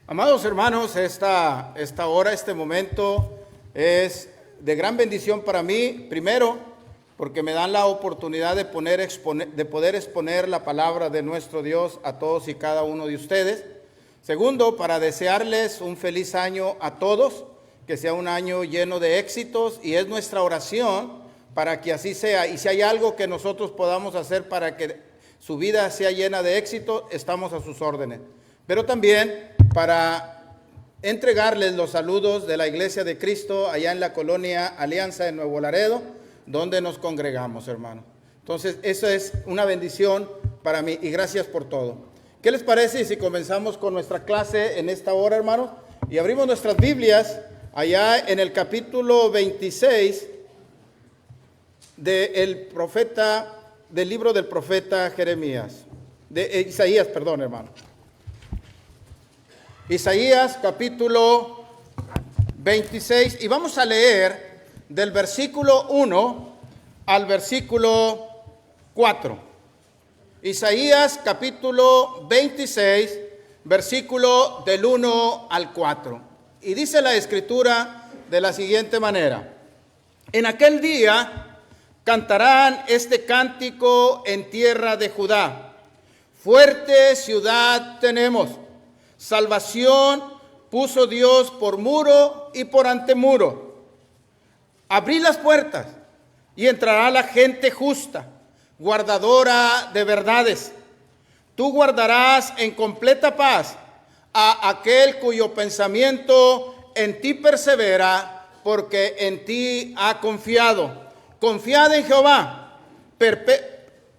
Amados hermanos, esta hora, este momento es de gran bendición para mí. Primero, porque me dan la oportunidad de poder exponer la palabra de nuestro Dios a todos y cada uno de ustedes. Segundo, para desearles un feliz año a todos, que sea un año lleno de éxitos, y es nuestra oración para que así sea. Y si hay algo que nosotros podamos hacer para que su vida sea llena de éxito, estamos a sus órdenes. Pero también para entregarles los saludos de la Iglesia de Cristo allá en la colonia Alianza de Nuevo Laredo, donde nos congregamos, hermano. Entonces, eso es una bendición para mí y gracias por todo. ¿Qué les parece si comenzamos con nuestra clase en esta hora, hermanos? Y abrimos nuestras Biblias allá en el capítulo 26 del libro del profeta Jeremías, Isaías, perdón, hermano. Isaías capítulo 26, y vamos a leer del versículo 1 al versículo 4. Isaías capítulo 26, versículo del 1 al 4. Y dice la Escritura de la siguiente manera: En aquel día cantarán este cántico en tierra de Judá. Fuerte ciudad tenemos, salvación puso Dios por muro y por antemuro. Abrí las puertas y entrará la gente justa, guardadora de verdades. Tú guardarás en completa paz a aquel cuyo pensamiento en ti persevera, porque en ti ha confiado. Confiad en Jehová,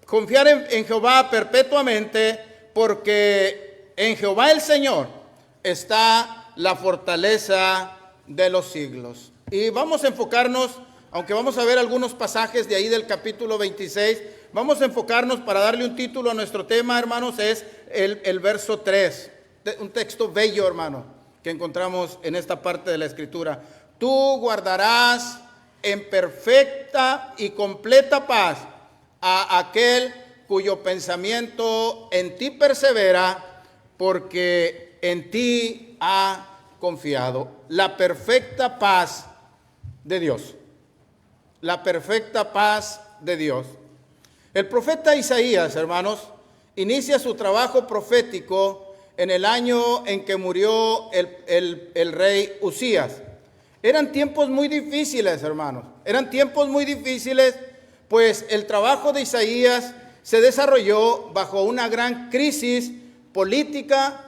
confiar en Jehová perpetuamente, porque en Jehová el Señor está la fortaleza de los siglos. Y vamos a enfocarnos, aunque vamos a ver algunos pasajes de ahí del capítulo 26, vamos a enfocarnos para darle un título a nuestro tema, hermanos, es el verso 3, un texto bello, hermano, que encontramos en esta parte de la Escritura. Tú guardarás en perfecta y completa paz a aquel cuyo pensamiento en ti persevera, porque en ti ha confiado. La perfecta paz de Dios. La perfecta paz de Dios. El profeta Isaías, hermanos, inicia su trabajo profético en el año en que murió el rey Usías. Eran tiempos muy difíciles, hermanos. Eran tiempos muy difíciles, pues el trabajo de Isaías se desarrolló bajo una gran crisis política,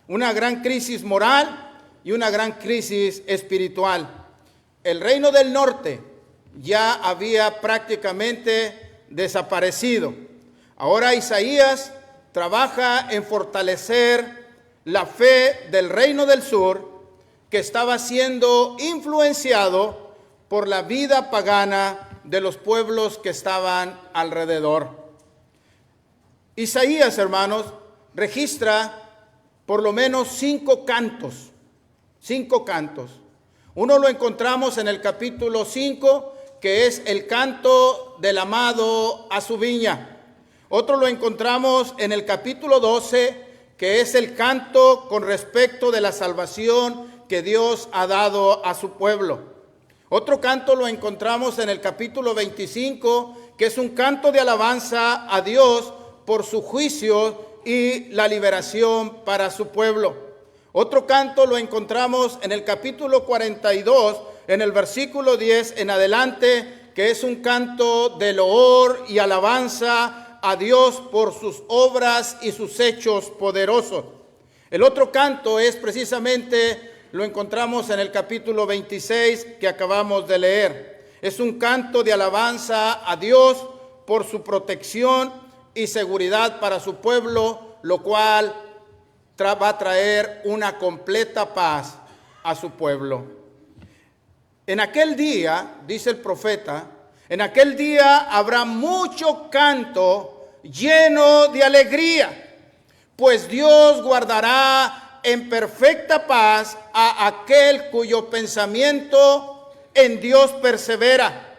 una gran crisis moral y una gran crisis espiritual. El reino del norte ya había prácticamente desaparecido. Ahora Isaías trabaja en fortalecer la fe del reino del sur, que estaba siendo influenciado por la vida pagana de los pueblos que estaban alrededor. Isaías, hermanos, registra por lo menos 5 cantos. 5 cantos. Uno lo encontramos en el capítulo 5, que es el canto del amado a su viña. Otro lo encontramos en el capítulo 12, que es el canto con respecto de la salvación que Dios ha dado a su pueblo. Otro canto lo encontramos en el capítulo 25, que es un canto de alabanza a Dios por su juicio y la liberación para su pueblo. Otro canto lo encontramos en el capítulo 42, en el versículo 10 en adelante, que es un canto de loor y alabanza a Dios por sus obras y sus hechos poderosos. El otro canto es precisamente, lo encontramos en el capítulo 26 que acabamos de leer. Es un canto de alabanza a Dios por su protección y seguridad para su pueblo, lo cual va a traer una completa paz a su pueblo. En aquel día, dice el profeta, en aquel día habrá mucho canto lleno de alegría, pues Dios guardará en perfecta paz a aquel cuyo pensamiento en Dios persevera,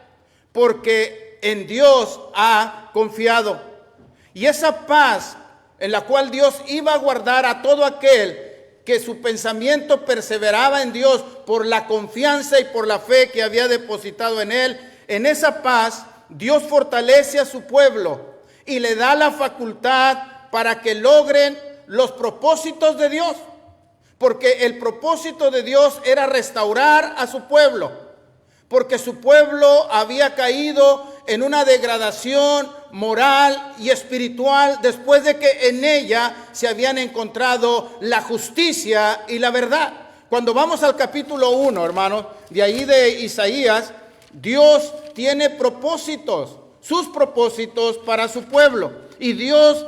porque en Dios ha confiado. Y esa paz en la cual Dios iba a guardar a todo aquel que su pensamiento perseveraba en Dios por la confianza y por la fe que había depositado en él, en esa paz Dios fortalece a su pueblo y le da la facultad para que logren los propósitos de Dios. Porque el propósito de Dios era restaurar a su pueblo, porque su pueblo había caído en una degradación moral y espiritual después de que en ella se habían encontrado la justicia y la verdad. Cuando vamos al capítulo 1, hermanos, de ahí de Isaías, Dios tiene propósitos, sus propósitos para su pueblo. Y Dios,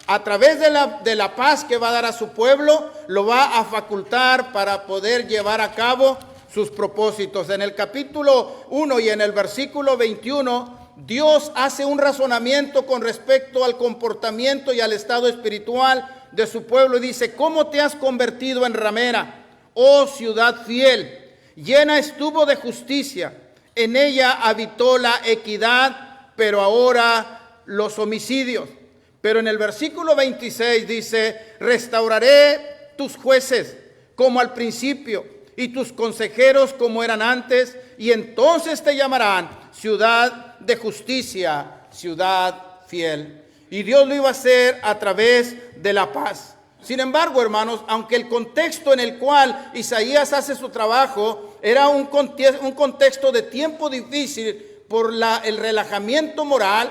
a través de la paz que va a dar a su pueblo, lo va a facultar para poder llevar a cabo sus propósitos. En el capítulo 1 y en el versículo 21, Dios hace un razonamiento con respecto al comportamiento y al estado espiritual de su pueblo y dice: ¿cómo te has convertido en ramera, oh ciudad fiel? Llena estuvo de justicia, en ella habitó la equidad, pero ahora los homicidios. Pero en el versículo 26 dice: restauraré tus jueces como al principio y tus consejeros como eran antes, y entonces te llamarán ciudad de justicia, ciudad fiel. Y Dios lo iba a hacer a través de la paz. Sin embargo, hermanos, aunque el contexto en el cual Isaías hace su trabajo era un contexto de tiempo difícil por el relajamiento moral,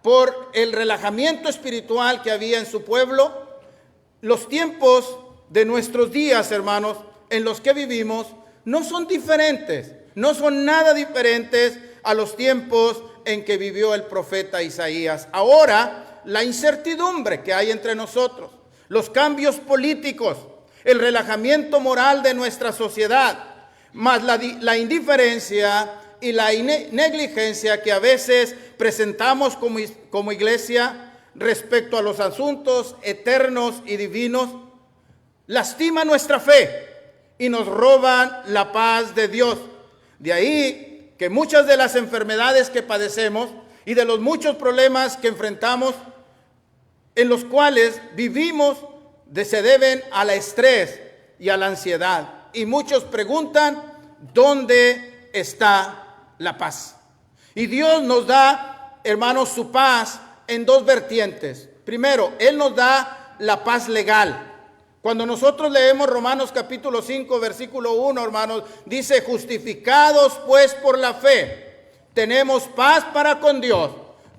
por el relajamiento espiritual que había en su pueblo, los tiempos de nuestros días, hermanos, en los que vivimos, no son diferentes, no son nada diferentes a los tiempos en que vivió el profeta Isaías. Ahora, la incertidumbre que hay entre nosotros, los cambios políticos, el relajamiento moral de nuestra sociedad, más la indiferencia y la negligencia que a veces presentamos como iglesia respecto a los asuntos eternos y divinos, lastima nuestra fe y nos roban la paz de Dios. De ahí que muchas de las enfermedades que padecemos y de los muchos problemas que enfrentamos, en los cuales vivimos, se deben al estrés y a la ansiedad. Y muchos preguntan: ¿dónde está la paz? Y Dios nos da, hermanos, su paz en dos vertientes. Primero, Él nos da la paz legal. Cuando nosotros leemos Romanos capítulo 5, versículo 1, hermanos, dice: justificados pues por la fe, tenemos paz para con Dios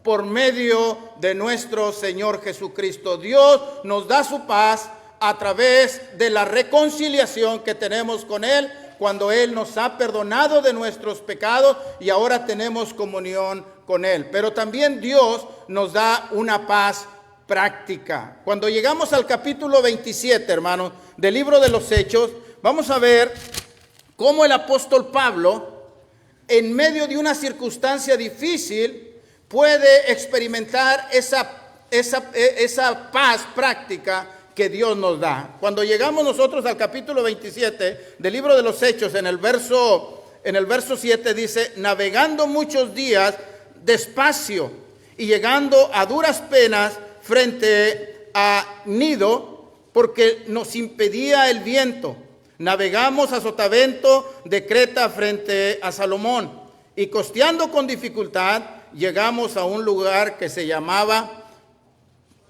por medio de nuestro Señor Jesucristo. Dios nos da su paz a través de la reconciliación que tenemos con Él, cuando Él nos ha perdonado de nuestros pecados y ahora tenemos comunión con Él. Pero también Dios nos da una paz práctica. Cuando llegamos al capítulo 27, hermanos, del libro de los Hechos, vamos a ver cómo el apóstol Pablo, en medio de una circunstancia difícil, puede experimentar esa paz práctica que Dios nos da. Cuando llegamos nosotros al capítulo 27 del libro de los Hechos, en el verso 7 dice: navegando muchos días despacio y llegando a duras penas frente a Gnido, porque nos impedía el viento, navegamos a sotavento de Creta frente a Salomón, y costeando con dificultad llegamos a un lugar que se llamaba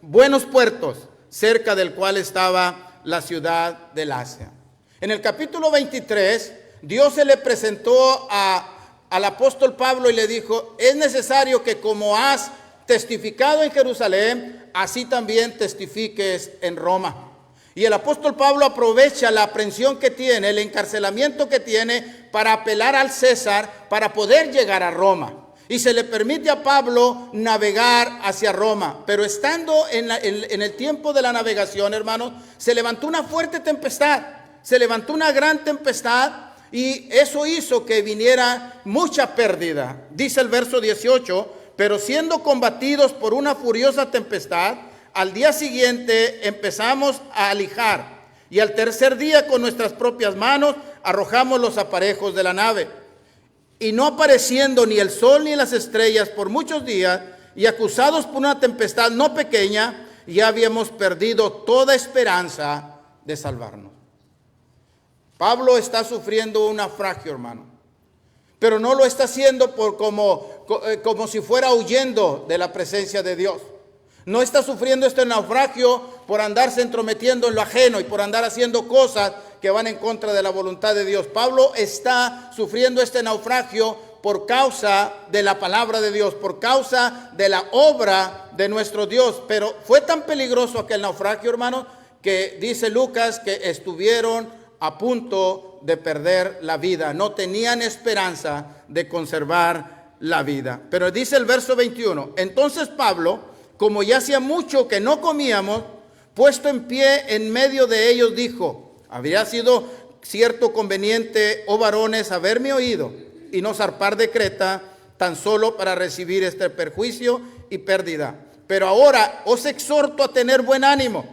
Buenos Puertos, cerca del cual estaba la ciudad del Asia. En el capítulo 23, Dios se le presentó al apóstol Pablo y le dijo: es necesario que como has testificado en Jerusalén, así también testifiques en Roma. Y el apóstol Pablo aprovecha la aprehensión que tiene, el encarcelamiento que tiene, para apelar al César para poder llegar a Roma. Y se le permite a Pablo navegar hacia Roma. Pero estando en el tiempo de la navegación, hermanos, se levantó una fuerte tempestad. Se levantó una gran tempestad y eso hizo que viniera mucha pérdida. Dice el verso 18: pero siendo combatidos por una furiosa tempestad, al día siguiente empezamos a alijar. Y al tercer día con nuestras propias manos arrojamos los aparejos de la nave. Y no apareciendo ni el sol ni las estrellas por muchos días, y acusados por una tempestad no pequeña, ya habíamos perdido toda esperanza de salvarnos. Pablo está sufriendo un naufragio, hermano. Pero no lo está haciendo como si fuera huyendo de la presencia de Dios. No está sufriendo este naufragio por andarse entrometiendo en lo ajeno y por andar haciendo cosas que van en contra de la voluntad de Dios. Pablo está sufriendo este naufragio por causa de la palabra de Dios, por causa de la obra de nuestro Dios. Pero fue tan peligroso aquel naufragio, hermano, que dice Lucas que estuvieron a punto de perder la vida. No tenían esperanza de conservar la vida. Pero dice el verso 21, entonces Pablo, como ya hacía mucho que no comíamos, puesto en pie en medio de ellos, dijo: habría sido cierto conveniente, oh varones, haberme oído y no zarpar de Creta tan solo para recibir este perjuicio y pérdida. Pero ahora os exhorto a tener buen ánimo,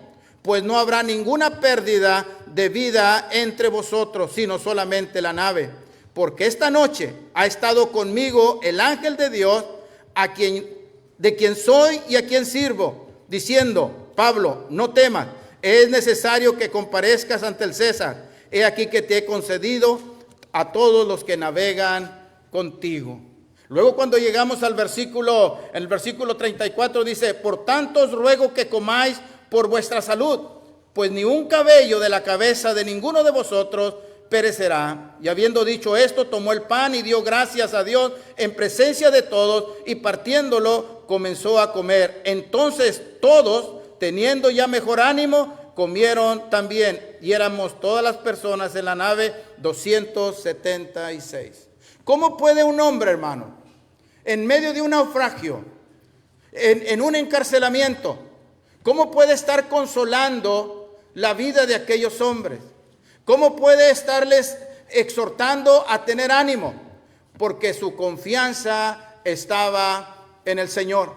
pues no habrá ninguna pérdida de vida entre vosotros, sino solamente la nave. Porque esta noche ha estado conmigo el ángel de Dios, de quien soy y a quien sirvo, diciendo: Pablo, no temas, es necesario que comparezcas ante el César. He aquí que te he concedido a todos los que navegan contigo. Luego, cuando llegamos al versículo, el versículo 34 dice: por tanto os ruego que comáis por vuestra salud, pues ni un cabello de la cabeza de ninguno de vosotros perecerá. Y habiendo dicho esto, tomó el pan y dio gracias a Dios en presencia de todos, y partiéndolo comenzó a comer. Entonces todos, teniendo ya mejor ánimo, comieron también, y éramos todas las personas en la nave 276. ¿Cómo puede un hombre, hermano, en medio de un naufragio, en un encarcelamiento, cómo puede estar consolando la vida de aquellos hombres? ¿Cómo puede estarles exhortando a tener ánimo? Porque su confianza estaba en el Señor,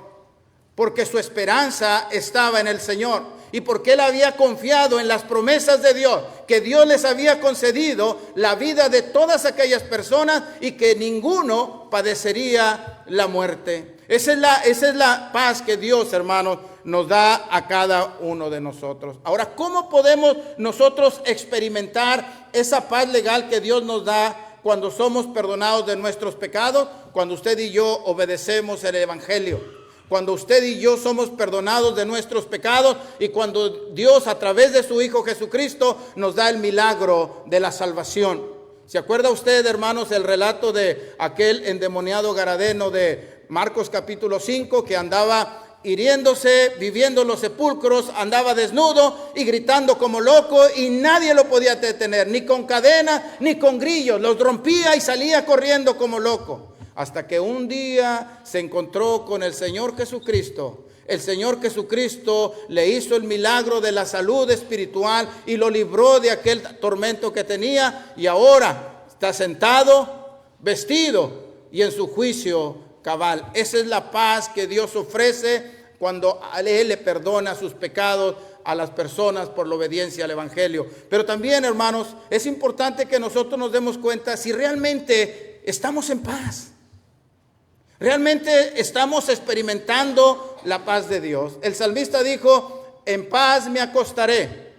porque su esperanza estaba en el Señor, y porque él había confiado en las promesas de Dios, que Dios les había concedido la vida de todas aquellas personas y que ninguno padecería la muerte. Esa es la paz que Dios, hermanos, nos da a cada uno de nosotros. Ahora, ¿cómo podemos nosotros experimentar esa paz legal que Dios nos da cuando somos perdonados de nuestros pecados? Cuando usted y yo obedecemos el Evangelio. Cuando usted y yo somos perdonados de nuestros pecados y cuando Dios, a través de su Hijo Jesucristo, nos da el milagro de la salvación. ¿Se acuerda usted, hermanos, el relato de aquel endemoniado garadeno de Marcos capítulo 5, que andaba hiriéndose, viviendo en los sepulcros, andaba desnudo y gritando como loco, y nadie lo podía detener, ni con cadena ni con grillos? Los rompía y salía corriendo como loco, hasta que un día se encontró con el Señor Jesucristo. El Señor Jesucristo le hizo el milagro de la salud espiritual y lo libró de aquel tormento que tenía, y ahora está sentado, vestido y en su juicio cabal. Esa es la paz que Dios ofrece cuando Él le perdona sus pecados a las personas por la obediencia al Evangelio. Pero también, hermanos, es importante que nosotros nos demos cuenta si realmente estamos en paz. Realmente estamos experimentando la paz de Dios. El salmista dijo: en paz me acostaré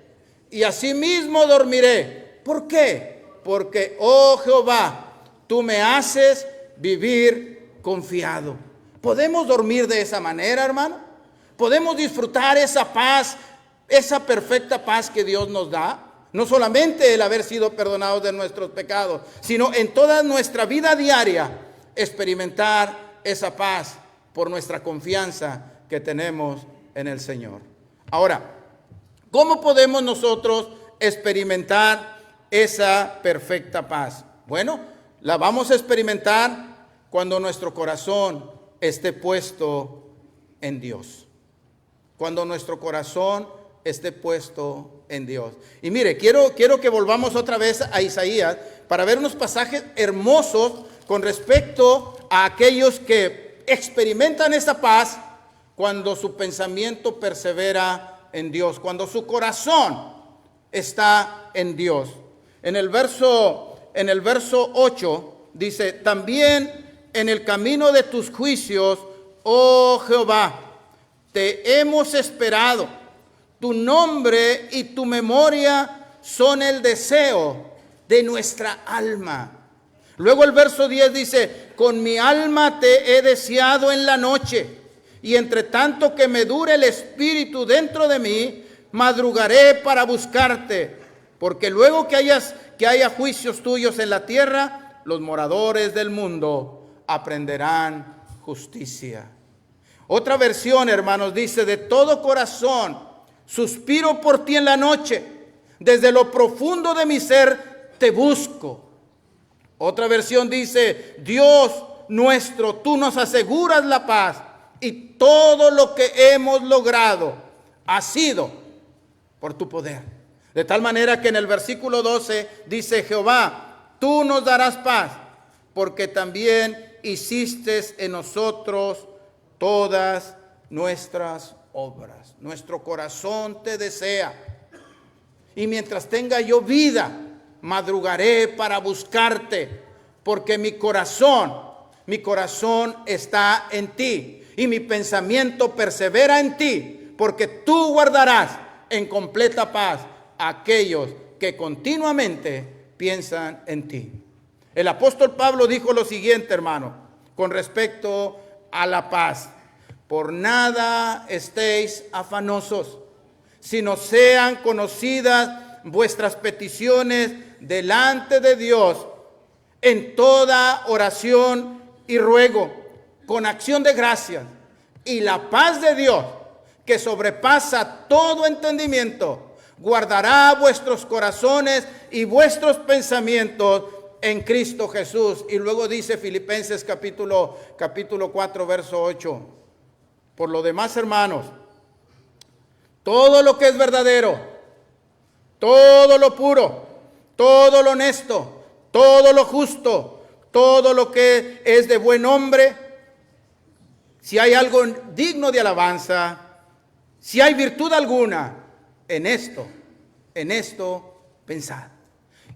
y asimismo dormiré. ¿Por qué? Porque, oh Jehová, tú me haces vivir confiado. ¿Podemos dormir de esa manera, hermano? ¿Podemos disfrutar esa paz, esa perfecta paz que Dios nos da? No solamente el haber sido perdonados de nuestros pecados, sino en toda nuestra vida diaria experimentar esa paz por nuestra confianza que tenemos en el Señor. Ahora, ¿cómo podemos nosotros experimentar esa perfecta paz? Bueno, la vamos a experimentar cuando nuestro corazón esté puesto en Dios. Cuando nuestro corazón esté puesto en Dios. Y mire, quiero que volvamos otra vez a Isaías para ver unos pasajes hermosos con respecto a aquellos que experimentan esa paz cuando su pensamiento persevera en Dios, cuando su corazón está en Dios. En el verso 8 dice: también en el camino de tus juicios, oh Jehová, te hemos esperado. Tu nombre y tu memoria son el deseo de nuestra alma. Luego el verso 10 dice, con mi alma te he deseado en la noche, y entre tanto que me dure el espíritu dentro de mí, madrugaré para buscarte, porque luego que haya juicios tuyos en la tierra, los moradores del mundo aprenderán justicia. Otra versión, hermanos, dice, de todo corazón suspiro por ti en la noche, desde lo profundo de mi ser te busco. Otra versión dice, Dios nuestro, tú nos aseguras la paz, y todo lo que hemos logrado ha sido por tu poder. De tal manera que en el versículo 12 dice, Jehová, tú nos darás paz, porque también hiciste en nosotros todas nuestras obras. Nuestro corazón te desea. Y mientras tenga yo vida, madrugaré para buscarte, porque mi corazón está en ti, y mi pensamiento persevera en ti, porque tú guardarás en completa paz a aquellos que continuamente piensan en ti. El apóstol Pablo dijo lo siguiente, hermano, con respecto a la paz: por nada estéis afanosos, sino sean conocidas vuestras peticiones delante de Dios en toda oración y ruego, con acción de gracias, y la paz de Dios, que sobrepasa todo entendimiento, guardará vuestros corazones y vuestros pensamientos en Cristo Jesús. Y luego dice Filipenses capítulo 4, verso 8. Por lo demás, hermanos, todo lo que es verdadero, todo lo puro, todo lo honesto, todo lo justo, todo lo que es de buen nombre, si hay algo digno de alabanza, si hay virtud alguna, en esto pensad.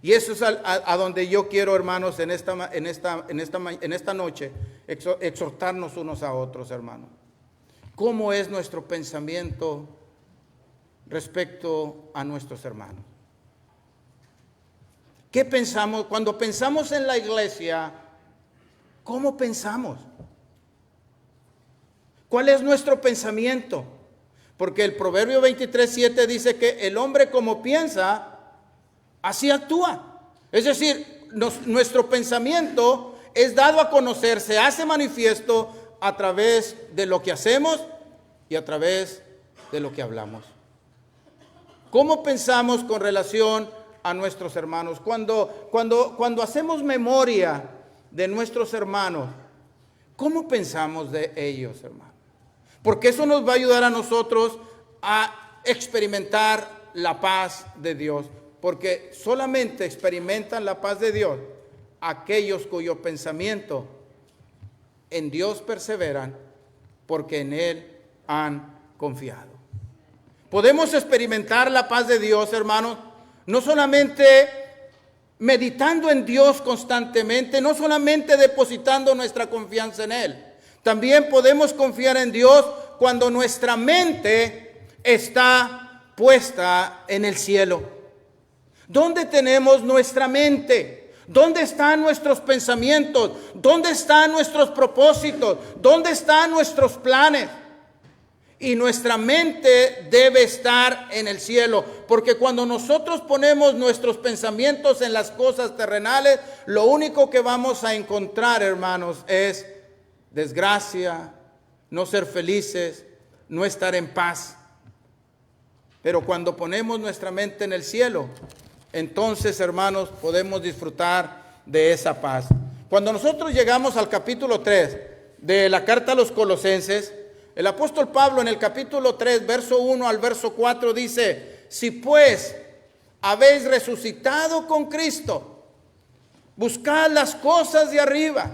Y eso es a donde yo quiero, hermanos, en esta noche, exhortarnos unos a otros, hermanos. ¿Cómo es nuestro pensamiento respecto a nuestros hermanos? ¿Qué pensamos? Cuando pensamos en la iglesia, ¿cómo pensamos? ¿Cuál es nuestro pensamiento? Porque el Proverbio 23:7 dice que el hombre como piensa, así actúa. Es decir, nuestro pensamiento es dado a conocer, se hace manifiesto a través de lo que hacemos y a través de lo que hablamos. ¿Cómo pensamos con relación a nuestros hermanos? Cuando hacemos memoria de nuestros hermanos, ¿cómo pensamos de ellos, hermanos? Porque eso nos va a ayudar a nosotros a experimentar la paz de Dios. Porque solamente experimentan la paz de Dios aquellos cuyo pensamiento en Dios perseveran, porque en Él han confiado. Podemos experimentar la paz de Dios, hermanos, no solamente meditando en Dios constantemente, no solamente depositando nuestra confianza en Él. También podemos confiar en Dios cuando nuestra mente está puesta en el cielo. ¿Dónde tenemos nuestra mente? ¿Dónde están nuestros pensamientos? ¿Dónde están nuestros propósitos? ¿Dónde están nuestros planes? Y nuestra mente debe estar en el cielo, porque cuando nosotros ponemos nuestros pensamientos en las cosas terrenales, lo único que vamos a encontrar, hermanos, es desgracia, no ser felices, no estar en paz. Pero cuando ponemos nuestra mente en el cielo, entonces, hermanos, podemos disfrutar de esa paz. Cuando nosotros llegamos al capítulo 3 de la carta a los Colosenses, el apóstol Pablo en el capítulo 3, verso 1 al verso 4 dice: si pues habéis resucitado con Cristo, buscad las cosas de arriba,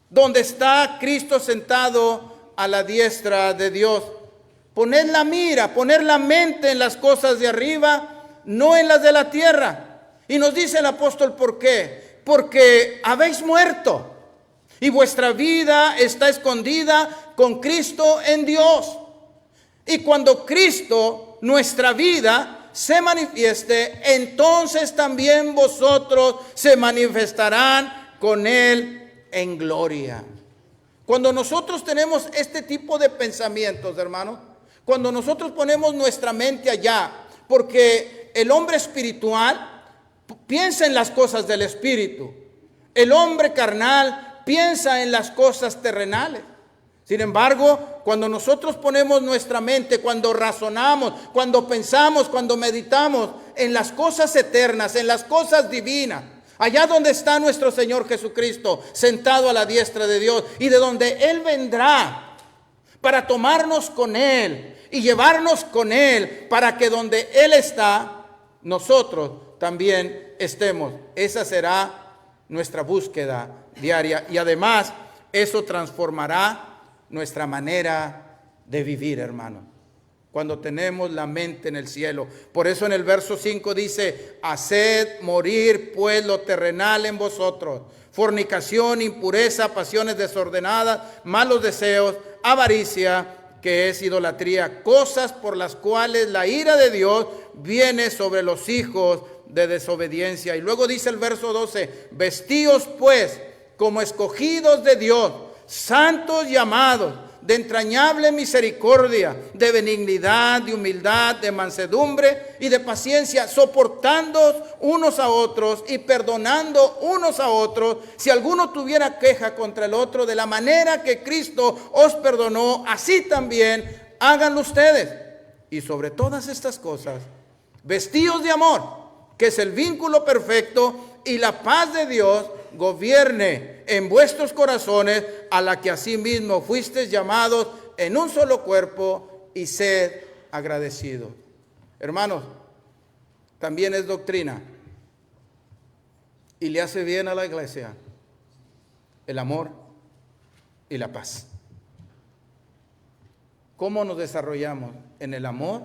donde está Cristo sentado a la diestra de Dios. Poned la mira, poner la mente en las cosas de arriba, no en las de la tierra. Y nos dice el apóstol, ¿por qué? Porque habéis muerto y vuestra vida está escondida con Cristo en Dios. Y cuando Cristo, nuestra vida, se manifieste, entonces también vosotros se manifestarán con Él en gloria. Cuando nosotros tenemos este tipo de pensamientos, hermanos, cuando nosotros ponemos nuestra mente allá, porque el hombre espiritual piensa en las cosas del espíritu, el hombre carnal piensa en las cosas terrenales. Sin embargo, cuando nosotros ponemos nuestra mente, cuando razonamos, cuando pensamos, cuando meditamos en las cosas eternas, en las cosas divinas, allá donde está nuestro Señor Jesucristo, sentado a la diestra de Dios, y de donde Él vendrá para tomarnos con Él y llevarnos con Él, para que donde Él está, nosotros también estemos. Esa será nuestra búsqueda diaria, y además eso transformará nuestra manera de vivir, hermano, cuando tenemos la mente en el cielo. Por eso en el verso 5 dice: haced morir pues lo terrenal en vosotros: fornicación, impureza, pasiones desordenadas, malos deseos, avaricia, que es idolatría, cosas por las cuales la ira de Dios viene sobre los hijos de desobediencia. Y luego dice el verso 12: vestíos pues como escogidos de Dios, santos y amados, de entrañable misericordia, de benignidad, de humildad, de mansedumbre y de paciencia, soportándoos unos a otros y perdonando unos a otros, si alguno tuviera queja contra el otro, de la manera que Cristo os perdonó, así también háganlo ustedes. Y sobre todas estas cosas, vestíos de amor, que es el vínculo perfecto, y la paz de Dios gobierne en vuestros corazones, a la que asimismo fuisteis llamados en un solo cuerpo, y sed agradecidos. Hermanos, también es doctrina y le hace bien a la iglesia el amor y la paz. ¿Cómo nos desarrollamos? En el amor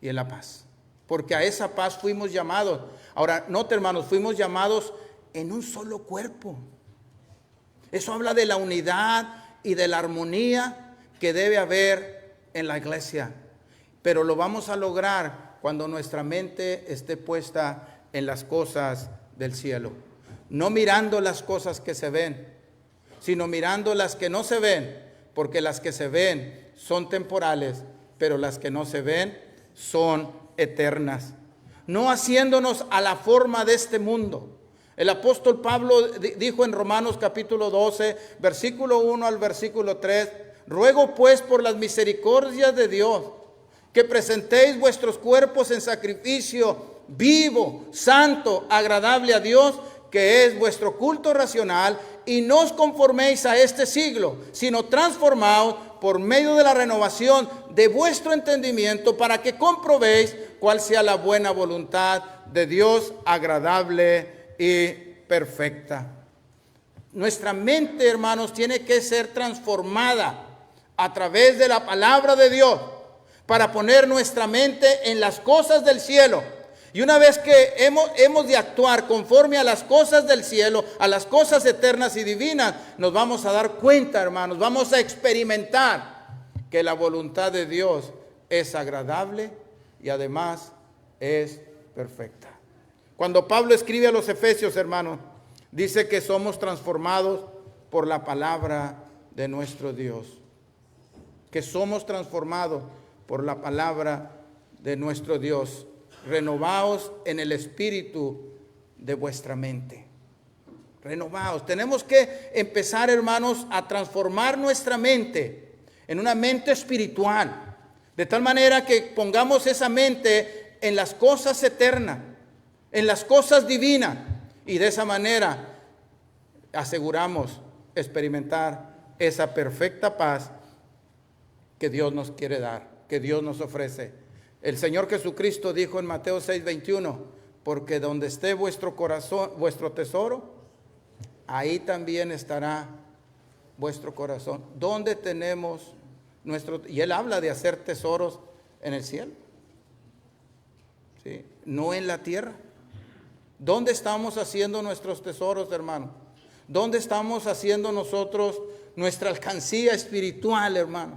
y en la paz, porque a esa paz fuimos llamados. Ahora, note, hermanos, fuimos llamados en un solo cuerpo. Eso habla de la unidad y de la armonía que debe haber en la iglesia. Pero lo vamos a lograr cuando nuestra mente esté puesta en las cosas del cielo. No mirando las cosas que se ven, sino mirando las que no se ven, porque las que se ven son temporales, pero las que no se ven son eternas. No haciéndonos a la forma de este mundo. El apóstol Pablo dijo en Romanos capítulo 12, versículo 1 al versículo 3, ruego pues por las misericordias de Dios, que presentéis vuestros cuerpos en sacrificio vivo, santo, agradable a Dios, que es vuestro culto racional, y no os conforméis a este siglo, sino transformaos por medio de la renovación de vuestro entendimiento, para que comprobéis cuál sea la buena voluntad de Dios, agradable y perfecta. Nuestra mente, hermanos, tiene que ser transformada a través de la palabra de Dios, para poner nuestra mente en las cosas del cielo. Y una vez que hemos de actuar conforme a las cosas del cielo, a las cosas eternas y divinas, nos vamos a dar cuenta, hermanos, vamos a experimentar que la voluntad de Dios es agradable y además es perfecta. Cuando Pablo escribe a los Efesios, hermanos, dice que somos transformados por la palabra de nuestro Dios. Que somos transformados por la palabra de nuestro Dios. Renovaos en el espíritu de vuestra mente. Renovaos. Tenemos que empezar, hermanos, a transformar nuestra mente en una mente espiritual, de tal manera que pongamos esa mente en las cosas eternas, en las cosas divinas, y de esa manera aseguramos experimentar esa perfecta paz que Dios nos quiere dar, que Dios nos ofrece. El Señor Jesucristo dijo en Mateo 6:21, porque donde esté vuestro corazón, vuestro tesoro, ahí también estará vuestro corazón. ¿Dónde tenemos nuestro? Y Él habla de hacer tesoros en el cielo, ¿sí? No en la tierra. ¿Dónde estamos haciendo nuestros tesoros, hermano? ¿Dónde estamos haciendo nosotros nuestra alcancía espiritual, hermano?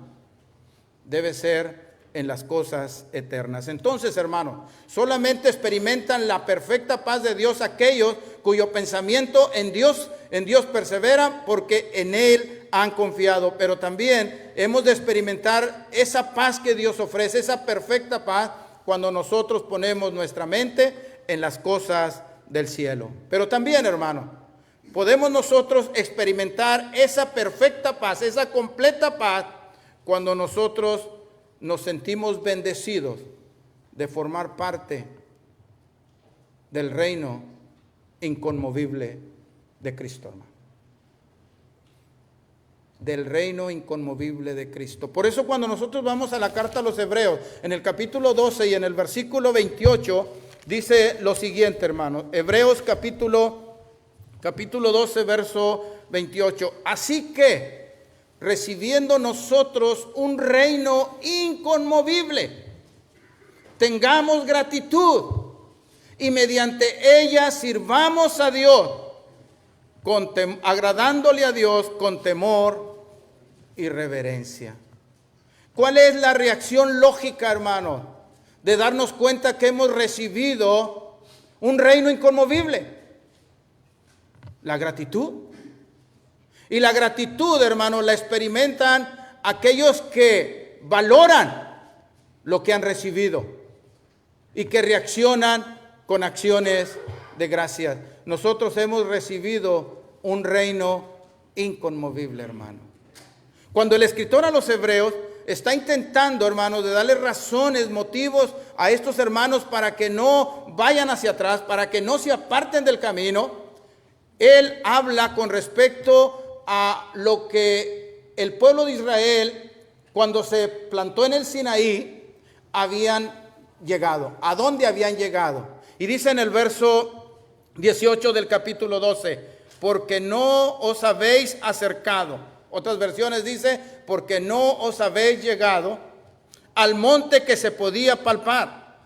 Debe ser en las cosas eternas. Entonces, hermanos, solamente experimentan la perfecta paz de Dios aquellos cuyo pensamiento en Dios persevera, porque en Él han confiado. Pero también hemos de experimentar esa paz que Dios ofrece, esa perfecta paz, cuando nosotros ponemos nuestra mente en las cosas del cielo. Pero también, hermano, podemos nosotros experimentar esa perfecta paz, esa completa paz, cuando nosotros nos sentimos bendecidos de formar parte del reino inconmovible de Cristo, hermano. Del reino inconmovible de Cristo. Por eso cuando nosotros vamos a la carta a los Hebreos, en el capítulo 12 y en el versículo 28, dice lo siguiente, hermano. Hebreos capítulo 12, verso 28. Así que, recibiendo nosotros un reino inconmovible, tengamos gratitud y mediante ella sirvamos a Dios, agradándole a Dios con temor y reverencia. ¿Cuál es la reacción lógica, hermano, de darnos cuenta que hemos recibido un reino inconmovible? La gratitud. Y la gratitud, hermano, la experimentan aquellos que valoran lo que han recibido y que reaccionan con acciones de gracias. Nosotros hemos recibido un reino inconmovible, hermano. Cuando el escritor a los Hebreos está intentando, hermano, de darle razones, motivos a estos hermanos para que no vayan hacia atrás, para que no se aparten del camino, él habla con respecto a lo que el pueblo de Israel, cuando se plantó en el Sinaí, habían llegado. ¿A dónde habían llegado? Y dice en el verso 18 del capítulo 12, porque no os habéis acercado. Otras versiones dice, porque no os habéis llegado al monte que se podía palpar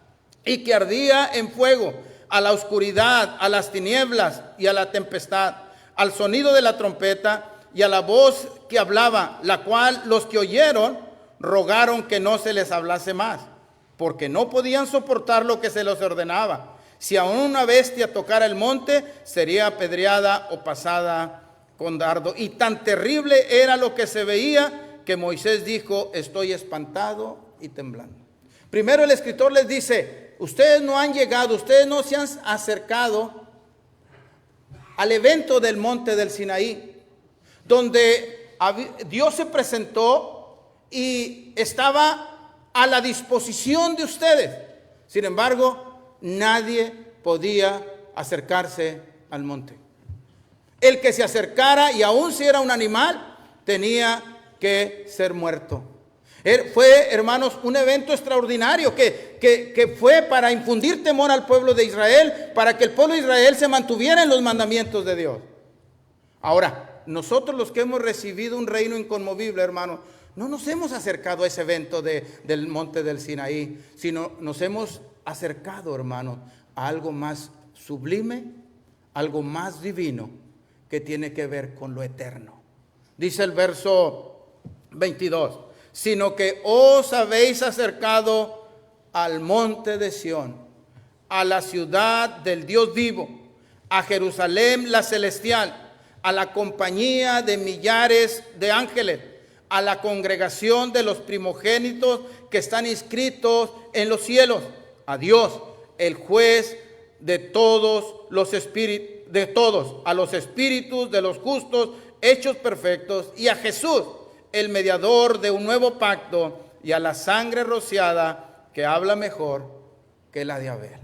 y que ardía en fuego, a la oscuridad, a las tinieblas y a la tempestad, al sonido de la trompeta y a la voz que hablaba, la cual los que oyeron rogaron que no se les hablase más, porque no podían soportar lo que se les ordenaba. Si aún una bestia tocara el monte, sería apedreada o pasada con dardo. Y tan terrible era lo que se veía, que Moisés dijo, estoy espantado y temblando. Primero el escritor les dice, ustedes no han llegado, ustedes no se han acercado al evento del monte del Sinaí, donde Dios se presentó y estaba a la disposición de ustedes. Sin embargo, nadie podía acercarse al monte. El que se acercara, y aun si era un animal, tenía que ser muerto. Fue, hermanos, un evento extraordinario que fue para infundir temor al pueblo de Israel, para que el pueblo de Israel se mantuviera en los mandamientos de Dios. Ahora, nosotros los que hemos recibido un reino inconmovible, hermano, no nos hemos acercado a ese evento del monte del Sinaí, sino nos hemos acercado, hermano, a algo más sublime, algo más divino, que tiene que ver con lo eterno. Dice el verso 22, sino que os habéis acercado al monte de Sión, a la ciudad del Dios vivo, a Jerusalén la celestial, a la compañía de millares de ángeles, a la congregación de los primogénitos que están inscritos en los cielos, a Dios, el juez de todos los espíritus, a los espíritus de los justos hechos perfectos, y a Jesús, el mediador de un nuevo pacto, y a la sangre rociada que habla mejor que la de Abel.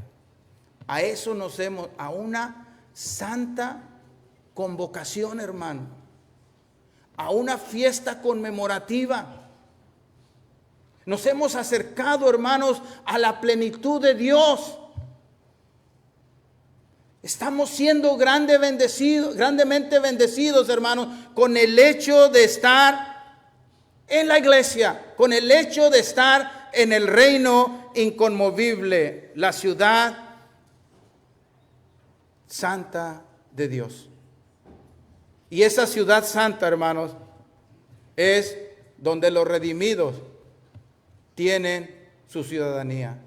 A eso nos hemos, a una santa convocación, hermano, a una fiesta conmemorativa. Nos hemos acercado, hermanos, a la plenitud de Dios. Estamos siendo grandemente bendecidos, hermanos, con el hecho de estar en la iglesia, con el hecho de estar en el reino inconmovible, la ciudad santa de Dios. Y esa ciudad santa, hermanos, es donde los redimidos tienen su ciudadanía,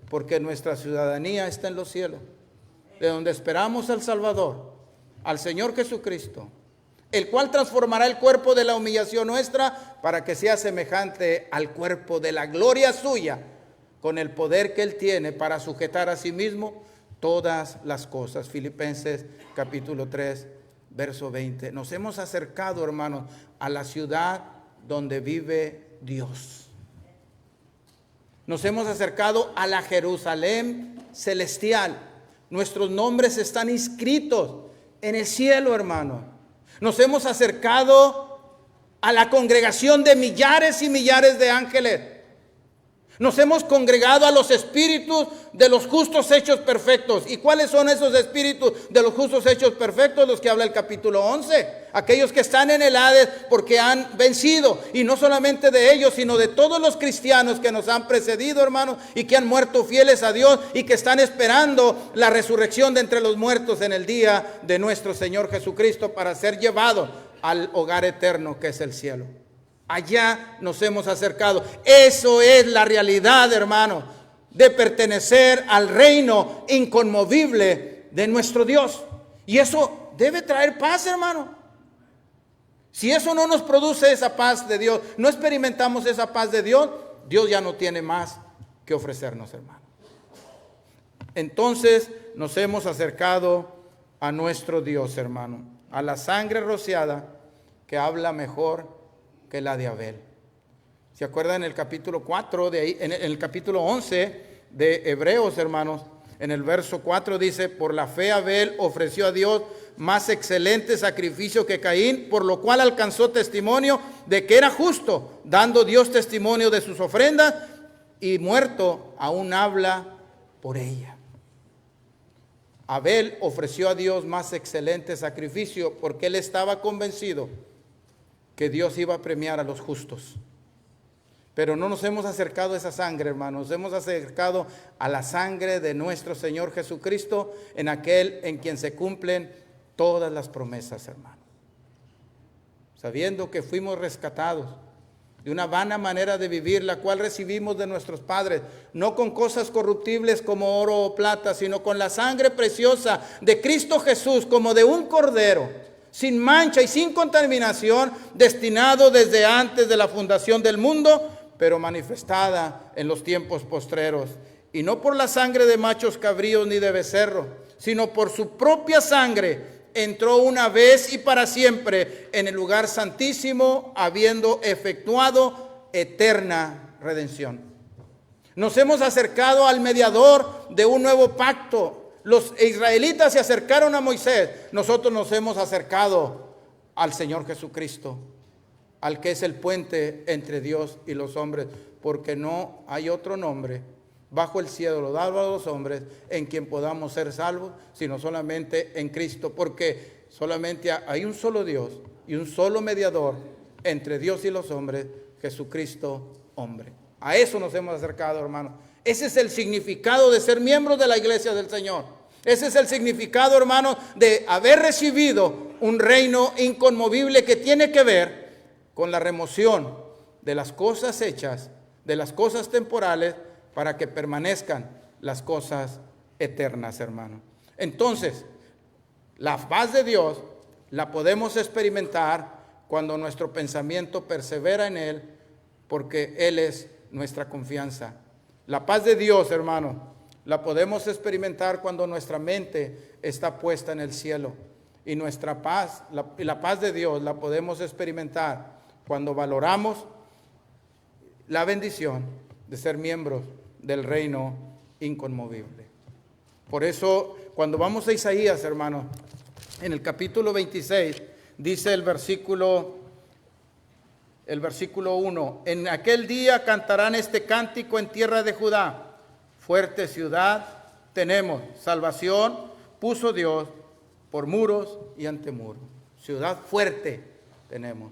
porque nuestra ciudadanía está en los cielos, de donde esperamos al Salvador, al Señor Jesucristo, el cual transformará el cuerpo de la humillación nuestra para que sea semejante al cuerpo de la gloria suya, con el poder que Él tiene para sujetar a sí mismo todas las cosas. Filipenses capítulo 3, verso 20. Nos hemos acercado, hermanos, a la ciudad donde vive Dios. Nos hemos acercado a la Jerusalén celestial. Nuestros nombres están inscritos en el cielo, hermano. Nos hemos acercado a la congregación de millares y millares de ángeles. Nos hemos congregado a los espíritus de los justos hechos perfectos. ¿Y cuáles son esos espíritus de los justos hechos perfectos? Los que habla el capítulo 11. Aquellos que están en el Hades porque han vencido. Y no solamente de ellos, sino de todos los cristianos que nos han precedido, hermanos, y que han muerto fieles a Dios y que están esperando la resurrección de entre los muertos en el día de nuestro Señor Jesucristo para ser llevados al hogar eterno que es el cielo. Allá nos hemos acercado. Eso es la realidad, hermano, de pertenecer al reino inconmovible de nuestro Dios. Y eso debe traer paz, hermano. Si eso no nos produce esa paz de Dios, no experimentamos esa paz de Dios, Dios ya no tiene más que ofrecernos, hermano. Entonces nos hemos acercado a nuestro Dios, hermano, a la sangre rociada que habla mejor que la de Abel. ¿Se acuerdan en el capítulo 4 de ahí, en el capítulo 11 de Hebreos, hermanos? En el verso 4 dice: por la fe Abel ofreció a Dios más excelente sacrificio que Caín, por lo cual alcanzó testimonio de que era justo, dando Dios testimonio de sus ofrendas, y muerto aún habla por ella. Abel ofreció a Dios más excelente sacrificio porque él estaba convencido que Dios iba a premiar a los justos. Pero no nos hemos acercado a esa sangre, hermanos. Nos hemos acercado a la sangre de nuestro Señor Jesucristo, en aquel en quien se cumplen todas las promesas, hermano. Sabiendo que fuimos rescatados de una vana manera de vivir, la cual recibimos de nuestros padres, no con cosas corruptibles como oro o plata, sino con la sangre preciosa de Cristo Jesús, como de un cordero, sin mancha y sin contaminación, destinado desde antes de la fundación del mundo, pero manifestada en los tiempos postreros. Y no por la sangre de machos cabríos ni de becerro, sino por su propia sangre, entró una vez y para siempre en el lugar santísimo, habiendo efectuado eterna redención. Nos hemos acercado al mediador de un nuevo pacto. Los israelitas se acercaron a Moisés. Nosotros nos hemos acercado al Señor Jesucristo, al que es el puente entre Dios y los hombres, porque no hay otro nombre bajo el cielo dado a los hombres en quien podamos ser salvos, sino solamente en Cristo, porque solamente hay un solo Dios y un solo mediador entre Dios y los hombres, Jesucristo hombre. A eso nos hemos acercado, hermanos. Ese es el significado de ser miembros de la iglesia del Señor. Ese es el significado, hermanos, de haber recibido un reino inconmovible que tiene que ver con la remoción de las cosas hechas, de las cosas temporales, para que permanezcan las cosas eternas, hermano. Entonces, la paz de Dios la podemos experimentar cuando nuestro pensamiento persevera en Él, porque Él es nuestra confianza. La paz de Dios, hermano, la podemos experimentar cuando nuestra mente está puesta en el cielo. Y nuestra paz, la paz de Dios la podemos experimentar cuando valoramos la bendición de ser miembros del reino inconmovible. Por eso, cuando vamos a Isaías, hermanos, en el capítulo 26, dice el versículo 1, en aquel día cantarán este cántico en tierra de Judá. Fuerte ciudad tenemos, salvación puso Dios por muros y antemuros. Ciudad fuerte tenemos.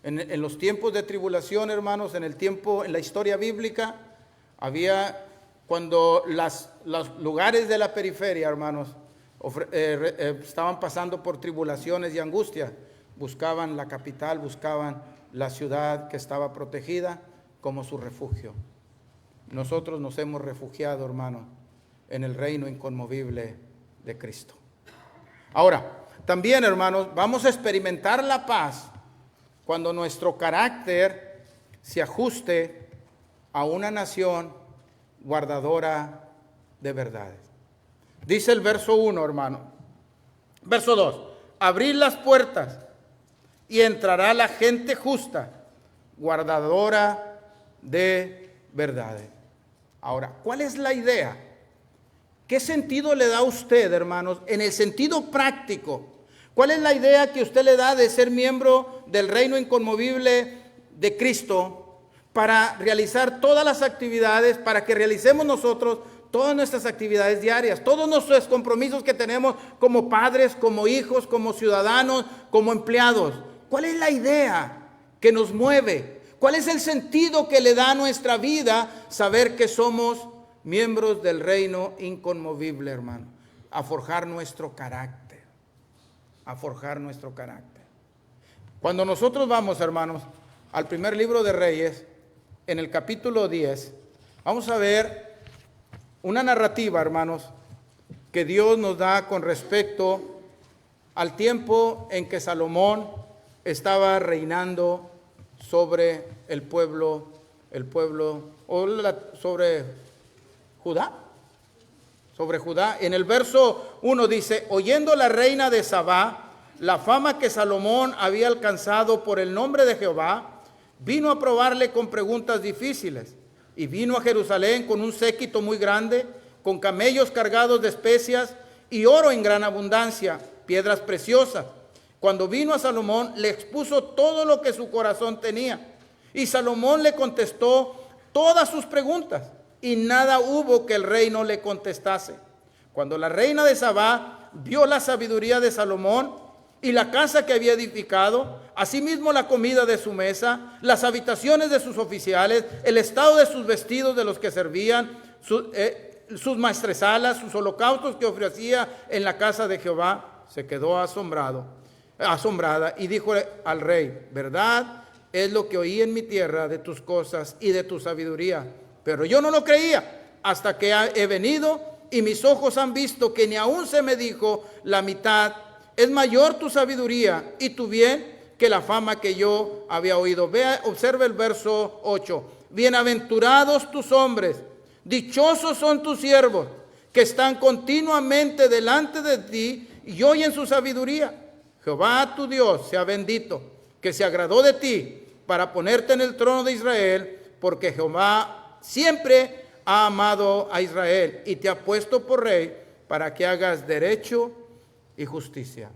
En los tiempos de tribulación, hermanos, en la historia bíblica, había cuando los lugares de la periferia, hermanos, estaban pasando por tribulaciones y angustias, buscaban la capital, buscaban la ciudad que estaba protegida como su refugio. nosotros nos hemos refugiado, hermano, en el reino inconmovible de Cristo. Ahora, también, hermanos, vamos a experimentar la paz cuando nuestro carácter se ajuste a una nación guardadora de verdades. Dice el verso 1, hermano. Verso 2. Abrid las puertas y entrará la gente justa, guardadora de verdades. Ahora, ¿cuál es la idea? ¿Qué sentido le da a usted, hermanos, en el sentido práctico? ¿Cuál es la idea que usted le da de ser miembro del reino inconmovible de Cristo para realizar todas las actividades, para que realicemos nosotros todas nuestras actividades diarias, todos nuestros compromisos que tenemos como padres, como hijos, como ciudadanos, como empleados? ¿Cuál es la idea que nos mueve? ¿Cuál es el sentido que le da a nuestra vida saber que somos miembros del reino inconmovible, hermano? A forjar nuestro carácter, a forjar nuestro carácter. Cuando nosotros vamos, hermanos, al primer libro de Reyes, en el capítulo 10, vamos a ver una narrativa, hermanos, que Dios nos da con respecto al tiempo en que Salomón estaba reinando sobre el pueblo, sobre Judá. Sobre Judá. En el verso 1 dice: oyendo la reina de Sabá la fama que Salomón había alcanzado por el nombre de Jehová, vino a probarle con preguntas difíciles. Y vino a Jerusalén con un séquito muy grande, con camellos cargados de especias y oro en gran abundancia, piedras preciosas. Cuando vino a Salomón, le expuso todo lo que su corazón tenía. Y Salomón le contestó todas sus preguntas, y nada hubo que el rey no le contestase. Cuando la reina de Sabá vio la sabiduría de Salomón y la casa que había edificado, asimismo la comida de su mesa, las habitaciones de sus oficiales, el estado de sus vestidos de los que servían, sus maestresalas, sus holocaustos que ofrecía en la casa de Jehová, se quedó asombrada, y dijo al rey: verdad es lo que oí en mi tierra de tus cosas y de tu sabiduría, pero yo no lo creía hasta que he venido y mis ojos han visto que ni aún se me dijo la mitad. Es mayor tu sabiduría y tu bien que la fama que yo había oído. Vea, observe el verso 8. Bienaventurados tus hombres, dichosos son tus siervos, que están continuamente delante de ti y oyen su sabiduría. Jehová tu Dios sea bendito, que se agradó de ti para ponerte en el trono de Israel, porque Jehová siempre ha amado a Israel y te ha puesto por rey para que hagas derecho y justicia.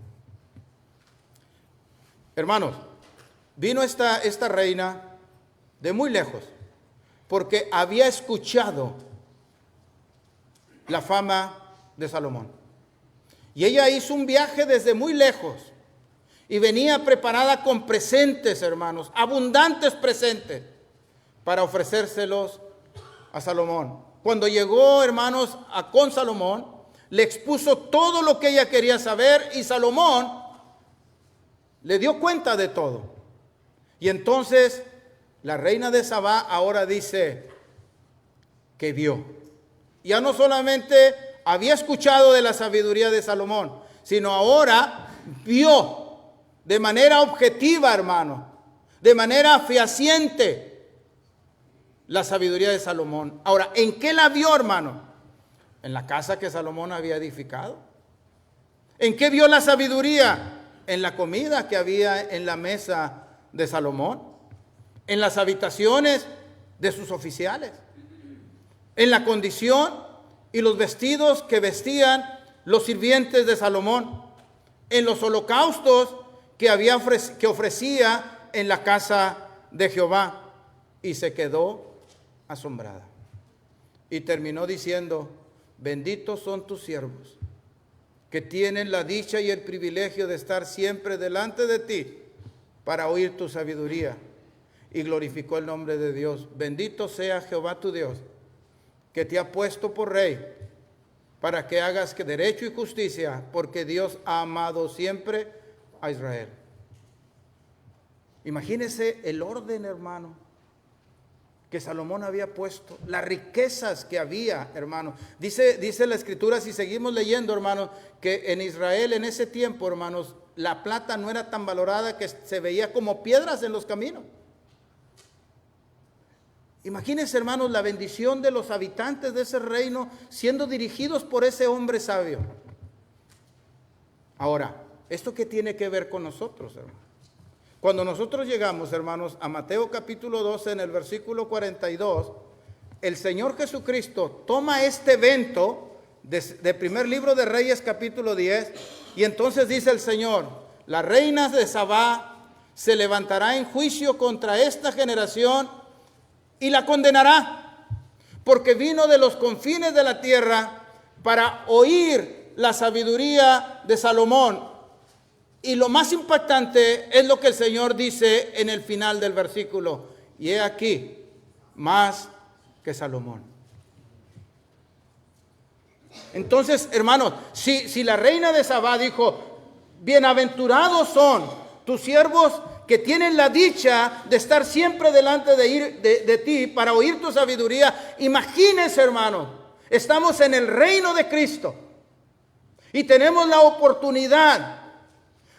Hermanos, vino esta reina de muy lejos, porque había escuchado la fama de Salomón. Y ella hizo un viaje desde muy lejos y venía preparada con presentes, hermanos, abundantes presentes, para ofrecérselos a Salomón. Cuando llegó, hermanos, con Salomón, le expuso todo lo que ella quería saber y Salomón le dio cuenta de todo. Y entonces la reina de Sabá ahora dice que vio. Ya no solamente había escuchado de la sabiduría de Salomón, sino ahora vio de manera objetiva, hermano, de manera fehaciente la sabiduría de Salomón. Ahora, ¿en qué la vio, hermano? En la casa que Salomón había edificado. ¿En qué vio la sabiduría? En la comida que había en la mesa de Salomón, en las habitaciones de sus oficiales, en la condición y los vestidos que vestían los sirvientes de Salomón, en los holocaustos que ofrecía en la casa de Jehová, y se quedó asombrada. Y terminó diciendo: benditos son tus siervos, que tienen la dicha y el privilegio de estar siempre delante de ti para oír tu sabiduría. Y glorificó el nombre de Dios. Bendito sea Jehová tu Dios, que te ha puesto por rey, para que hagas derecho y justicia, porque Dios ha amado siempre a Israel. Imagínese el orden, hermano, que Salomón había puesto, las riquezas que había, hermanos. Dice la Escritura, si seguimos leyendo, hermanos, que en Israel en ese tiempo, hermanos, la plata no era tan valorada, que se veía como piedras en los caminos. Imagínense, hermanos, la bendición de los habitantes de ese reino siendo dirigidos por ese hombre sabio. Ahora, ¿esto qué tiene que ver con nosotros, hermanos? Cuando nosotros llegamos, hermanos, a Mateo capítulo 12, en el versículo 42, el Señor Jesucristo toma este evento de primer libro de Reyes capítulo 10, y entonces dice el Señor: la reina de Sabá se levantará en juicio contra esta generación y la condenará, porque vino de los confines de la tierra para oír la sabiduría de Salomón. Y lo más impactante es lo que el Señor dice en el final del versículo: y he aquí, más que Salomón. Entonces, hermanos, si la reina de Sabá dijo: bienaventurados son tus siervos que tienen la dicha de estar siempre delante de ti para oír tu sabiduría. Imagínense, hermanos, estamos en el reino de Cristo y tenemos la oportunidad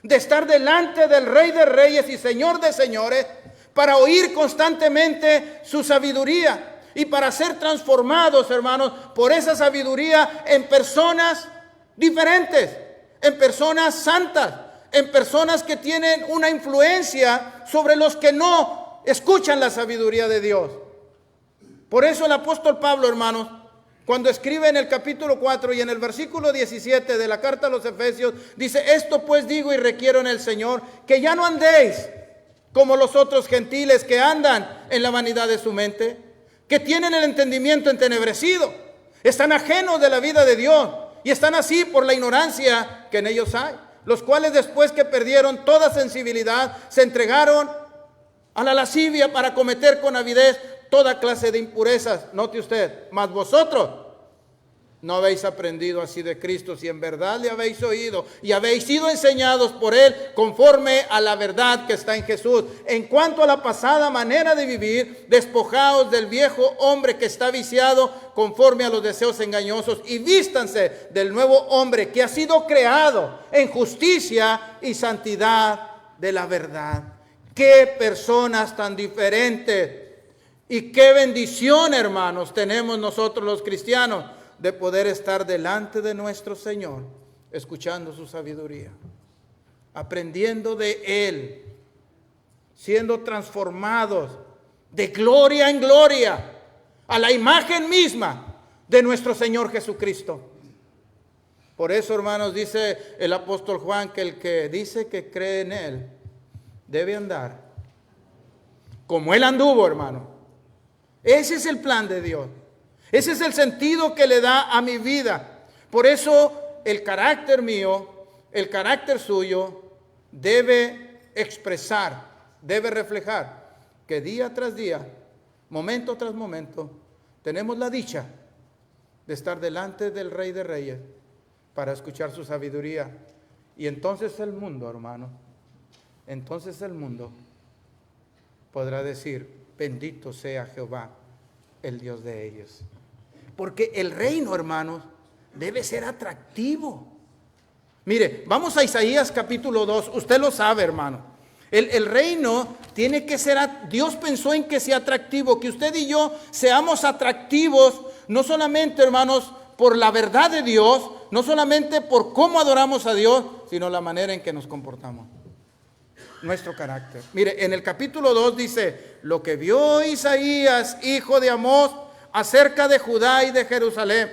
de estar delante del Rey de Reyes y Señor de Señores para oír constantemente su sabiduría y para ser transformados, hermanos, por esa sabiduría en personas diferentes, en personas santas, en personas que tienen una influencia sobre los que no escuchan la sabiduría de Dios. Por eso el apóstol Pablo, hermanos, cuando escribe en el capítulo 4 y en el versículo 17 de la carta a los Efesios, dice: esto pues digo y requiero en el Señor, que ya no andéis como los otros gentiles que andan en la vanidad de su mente, que tienen el entendimiento entenebrecido, están ajenos de la vida de Dios y están así por la ignorancia que en ellos hay, los cuales después que perdieron toda sensibilidad, se entregaron a la lascivia para cometer con avidez toda clase de impurezas. Note usted: mas vosotros no habéis aprendido así de Cristo, si en verdad le habéis oído y habéis sido enseñados por Él conforme a la verdad que está en Jesús. En cuanto a la pasada manera de vivir, despojaos del viejo hombre que está viciado conforme a los deseos engañosos, y vístanse del nuevo hombre que ha sido creado en justicia y santidad de la verdad. ¡Qué personas tan diferentes! Y qué bendición, hermanos, tenemos nosotros los cristianos de poder estar delante de nuestro Señor, escuchando su sabiduría, aprendiendo de Él, siendo transformados de gloria en gloria a la imagen misma de nuestro Señor Jesucristo. Por eso, hermanos, dice el apóstol Juan que el que dice que cree en Él debe andar como Él anduvo, hermano. Ese es el plan de Dios. Ese es el sentido que le da a mi vida. Por eso el carácter mío, el carácter suyo, debe expresar, debe reflejar que día tras día, momento tras momento, tenemos la dicha de estar delante del Rey de Reyes para escuchar su sabiduría. Y entonces el mundo, hermano, entonces el mundo podrá decir: bendito sea Jehová, el Dios de ellos. Porque el reino, hermanos, debe ser atractivo. Mire, vamos a Isaías capítulo 2. Usted lo sabe, hermano. El reino tiene que ser, Dios pensó en que sea atractivo, que usted y yo seamos atractivos, no solamente, hermanos, por la verdad de Dios, no solamente por cómo adoramos a Dios, sino la manera en que nos comportamos. Nuestro carácter. Mire, en el capítulo 2 dice: lo que vio Isaías, hijo de Amós, acerca de Judá y de Jerusalén,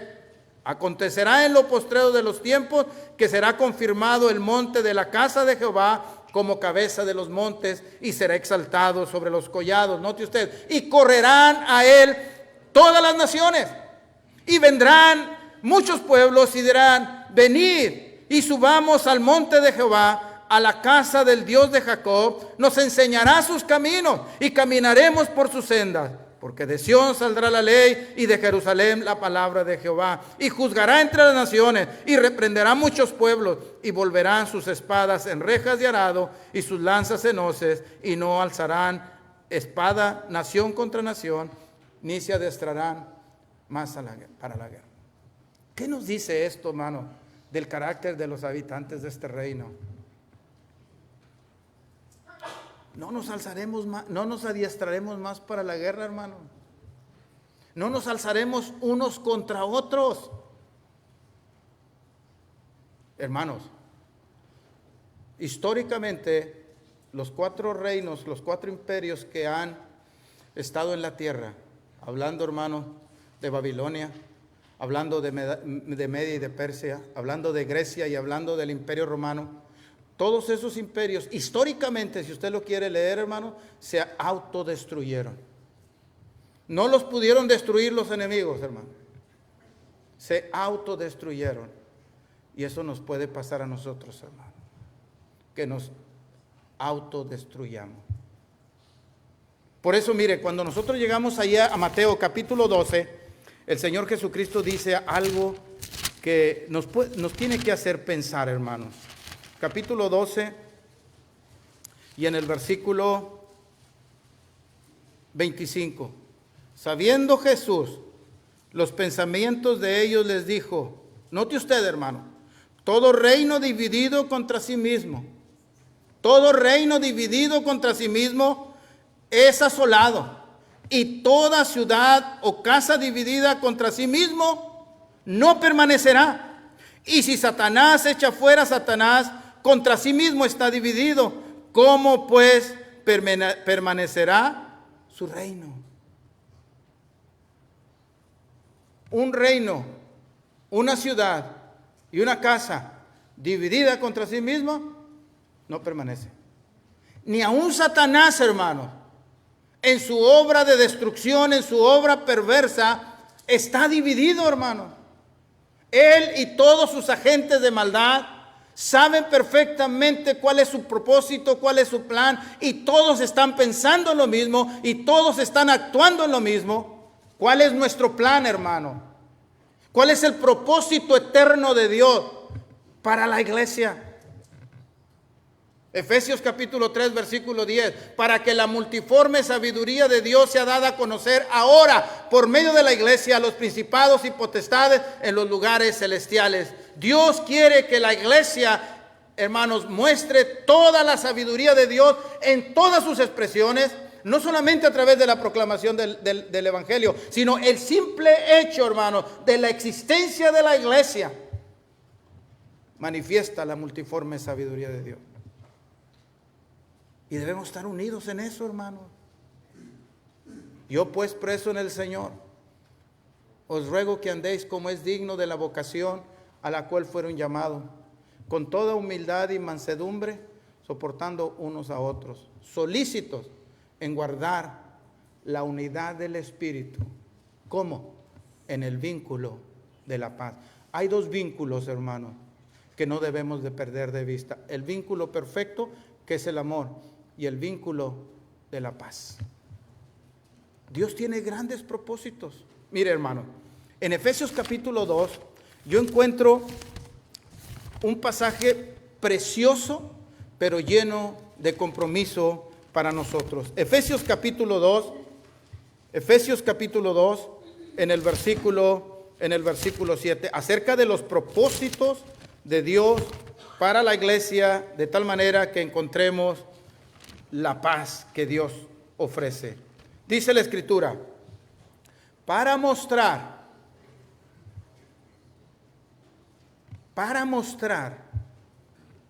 acontecerá en lo postrero de los tiempos, que será confirmado el monte de la casa de Jehová como cabeza de los montes, y será exaltado sobre los collados. Note usted: y correrán a él todas las naciones, y vendrán muchos pueblos y dirán: venid y subamos al monte de Jehová, a la casa del Dios de Jacob. Nos enseñará sus caminos y caminaremos por sus sendas. Porque de Sión saldrá la ley y de Jerusalén la palabra de Jehová. Y juzgará entre las naciones y reprenderá muchos pueblos, y volverán sus espadas en rejas de arado y sus lanzas en hoces, y no alzarán espada nación contra nación ni se adestrarán más para la guerra. ¿Qué nos dice esto, hermano, del carácter de los habitantes de este reino? No nos alzaremos más, no nos adiestraremos más para la guerra, hermano. No nos alzaremos unos contra otros. Hermanos, históricamente los 4 reinos, los 4 imperios que han estado en la tierra, hablando, hermano, de Babilonia, hablando de Media y de Persia, hablando de Grecia y hablando del Imperio Romano, todos esos imperios, históricamente, si usted lo quiere leer, hermano, se autodestruyeron. No los pudieron destruir los enemigos, hermano. Se autodestruyeron. Y eso nos puede pasar a nosotros, hermano, que nos autodestruyamos. Por eso, mire, cuando nosotros llegamos allá a Mateo capítulo 12, el Señor Jesucristo dice algo que nos tiene que hacer pensar, hermanos. Capítulo 12 y en el versículo 25. Sabiendo Jesús los pensamientos de ellos, les dijo, note usted, hermano, todo reino dividido contra sí mismo, todo reino dividido contra sí mismo es asolado, y toda ciudad o casa dividida contra sí mismo no permanecerá. Y si Satanás echa fuera a Satanás, contra sí mismo está dividido. ¿Cómo pues permanecerá su reino? Un reino, una ciudad y una casa dividida contra sí mismo no permanece. Ni aun Satanás, hermano, en su obra de destrucción, en su obra perversa, está dividido, hermano. Él y todos sus agentes de maldad saben perfectamente cuál es su propósito, cuál es su plan, y todos están pensando en lo mismo y todos están actuando en lo mismo. ¿Cuál es nuestro plan, hermano? ¿Cuál es el propósito eterno de Dios para la iglesia? Efesios capítulo 3, versículo 10, para que la multiforme sabiduría de Dios sea dada a conocer ahora por medio de la iglesia a los principados y potestades en los lugares celestiales. Dios quiere que la iglesia, hermanos, muestre toda la sabiduría de Dios en todas sus expresiones, no solamente a través de la proclamación del Evangelio, sino el simple hecho, hermano, de la existencia de la iglesia manifiesta la multiforme sabiduría de Dios. Y debemos estar unidos en eso, hermano. Yo pues, preso en el Señor, os ruego que andéis como es digno de la vocación a la cual fueron llamados, con toda humildad y mansedumbre, soportando unos a otros, solícitos en guardar la unidad del Espíritu. ¿Cómo? En el vínculo de la paz. Hay 2 vínculos, hermano, que no debemos de perder de vista. El vínculo perfecto, que es el amor, y el vínculo de la paz. Dios tiene grandes propósitos. Mire, hermano, en Efesios capítulo 2, yo encuentro un pasaje precioso, pero lleno de compromiso para nosotros. Efesios capítulo 2, en el versículo 7, acerca de los propósitos de Dios para la iglesia, de tal manera que encontremos la paz que Dios ofrece. Dice la Escritura, para mostrar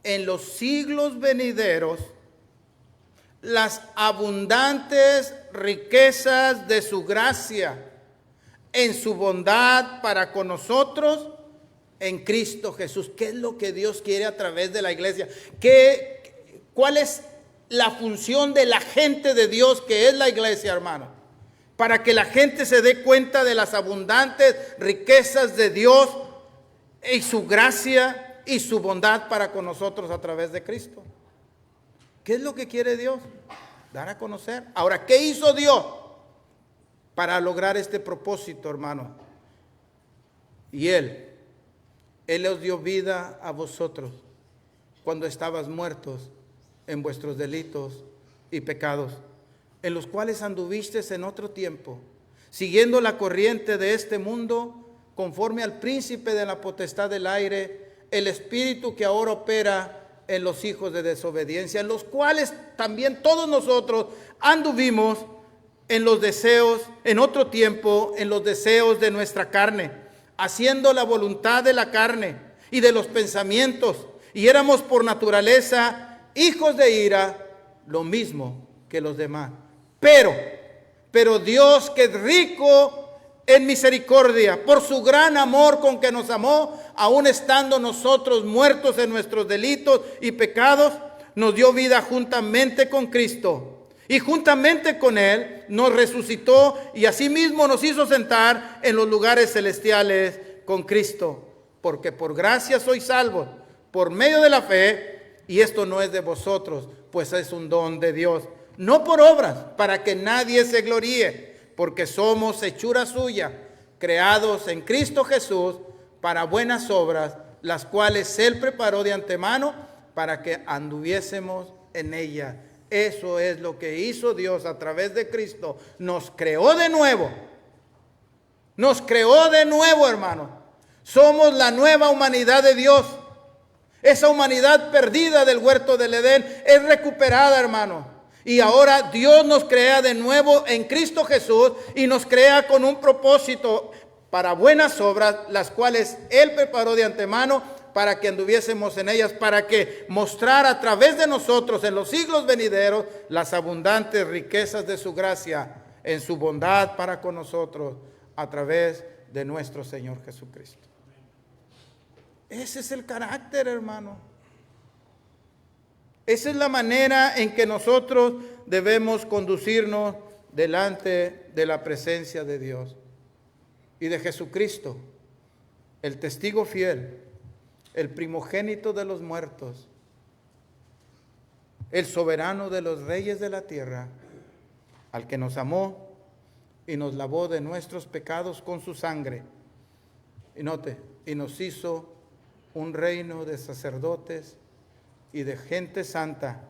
en los siglos venideros las abundantes riquezas de su gracia en su bondad para con nosotros en Cristo Jesús. ¿Qué es lo que Dios quiere a través de la iglesia? ¿Cuál es la función de la gente de Dios que es la iglesia, hermano? Para que la gente se dé cuenta de las abundantes riquezas de Dios y su gracia y su bondad para con nosotros a través de Cristo. ¿Qué es lo que quiere Dios? Dar a conocer. Ahora, ¿qué hizo Dios para lograr este propósito, hermano? Y Él os dio vida a vosotros cuando estabas muertos en vuestros delitos y pecados, en los cuales anduvisteis en otro tiempo, siguiendo la corriente de este mundo, conforme al príncipe de la potestad del aire, el espíritu que ahora opera en los hijos de desobediencia, en los cuales también todos nosotros anduvimos en los deseos, en otro tiempo, en los deseos de nuestra carne, haciendo la voluntad de la carne y de los pensamientos, y éramos por naturaleza hijos de ira, lo mismo que los demás. Pero Dios, que es rico en misericordia, por su gran amor con que nos amó, aun estando nosotros muertos en nuestros delitos y pecados, nos dio vida juntamente con Cristo. Y juntamente con Él nos resucitó y asimismo nos hizo sentar en los lugares celestiales con Cristo. Porque por gracia sois salvos, por medio de la fe, y esto no es de vosotros, pues es un don de Dios. No por obras, para que nadie se gloríe, porque somos hechura suya, creados en Cristo Jesús para buenas obras, las cuales Él preparó de antemano para que anduviésemos en ella. Eso es lo que hizo Dios a través de Cristo. Nos creó de nuevo. Nos creó de nuevo, hermano. Somos la nueva humanidad de Dios. Esa humanidad perdida del huerto del Edén es recuperada, hermano. Y ahora Dios nos crea de nuevo en Cristo Jesús y nos crea con un propósito para buenas obras, las cuales Él preparó de antemano para que anduviésemos en ellas, para que mostrara a través de nosotros en los siglos venideros las abundantes riquezas de su gracia en su bondad para con nosotros a través de nuestro Señor Jesucristo. Ese es el carácter, hermano. Esa es la manera en que nosotros debemos conducirnos delante de la presencia de Dios y de Jesucristo, el testigo fiel, el primogénito de los muertos, el soberano de los reyes de la tierra, al que nos amó y nos lavó de nuestros pecados con su sangre. Y note, y nos hizo un reino de sacerdotes y de gente santa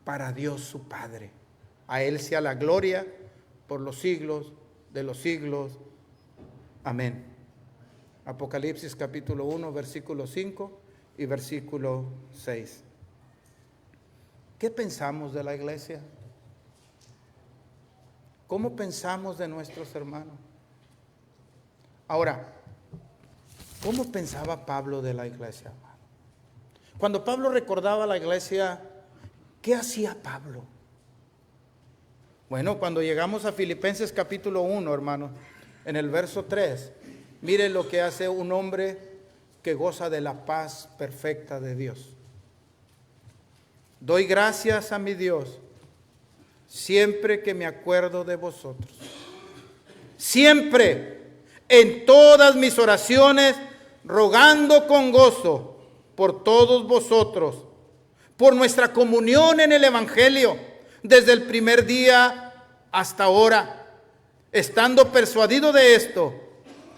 para Dios su Padre. A Él sea la gloria por los siglos de los siglos. Amén. Apocalipsis capítulo 1, versículo 5 y versículo 6. ¿Qué pensamos de la iglesia? ¿Cómo pensamos de nuestros hermanos? Ahora, ¿cómo pensaba Pablo de la iglesia, hermano? Cuando Pablo recordaba a la iglesia, ¿qué hacía Pablo? Bueno, cuando llegamos a Filipenses capítulo 1, hermano, en el verso 3, mire lo que hace un hombre que goza de la paz perfecta de Dios. Doy gracias a mi Dios siempre que me acuerdo de vosotros. Siempre, en todas mis oraciones, rogando con gozo por todos vosotros, por nuestra comunión en el Evangelio, desde el primer día hasta ahora, estando persuadido de esto,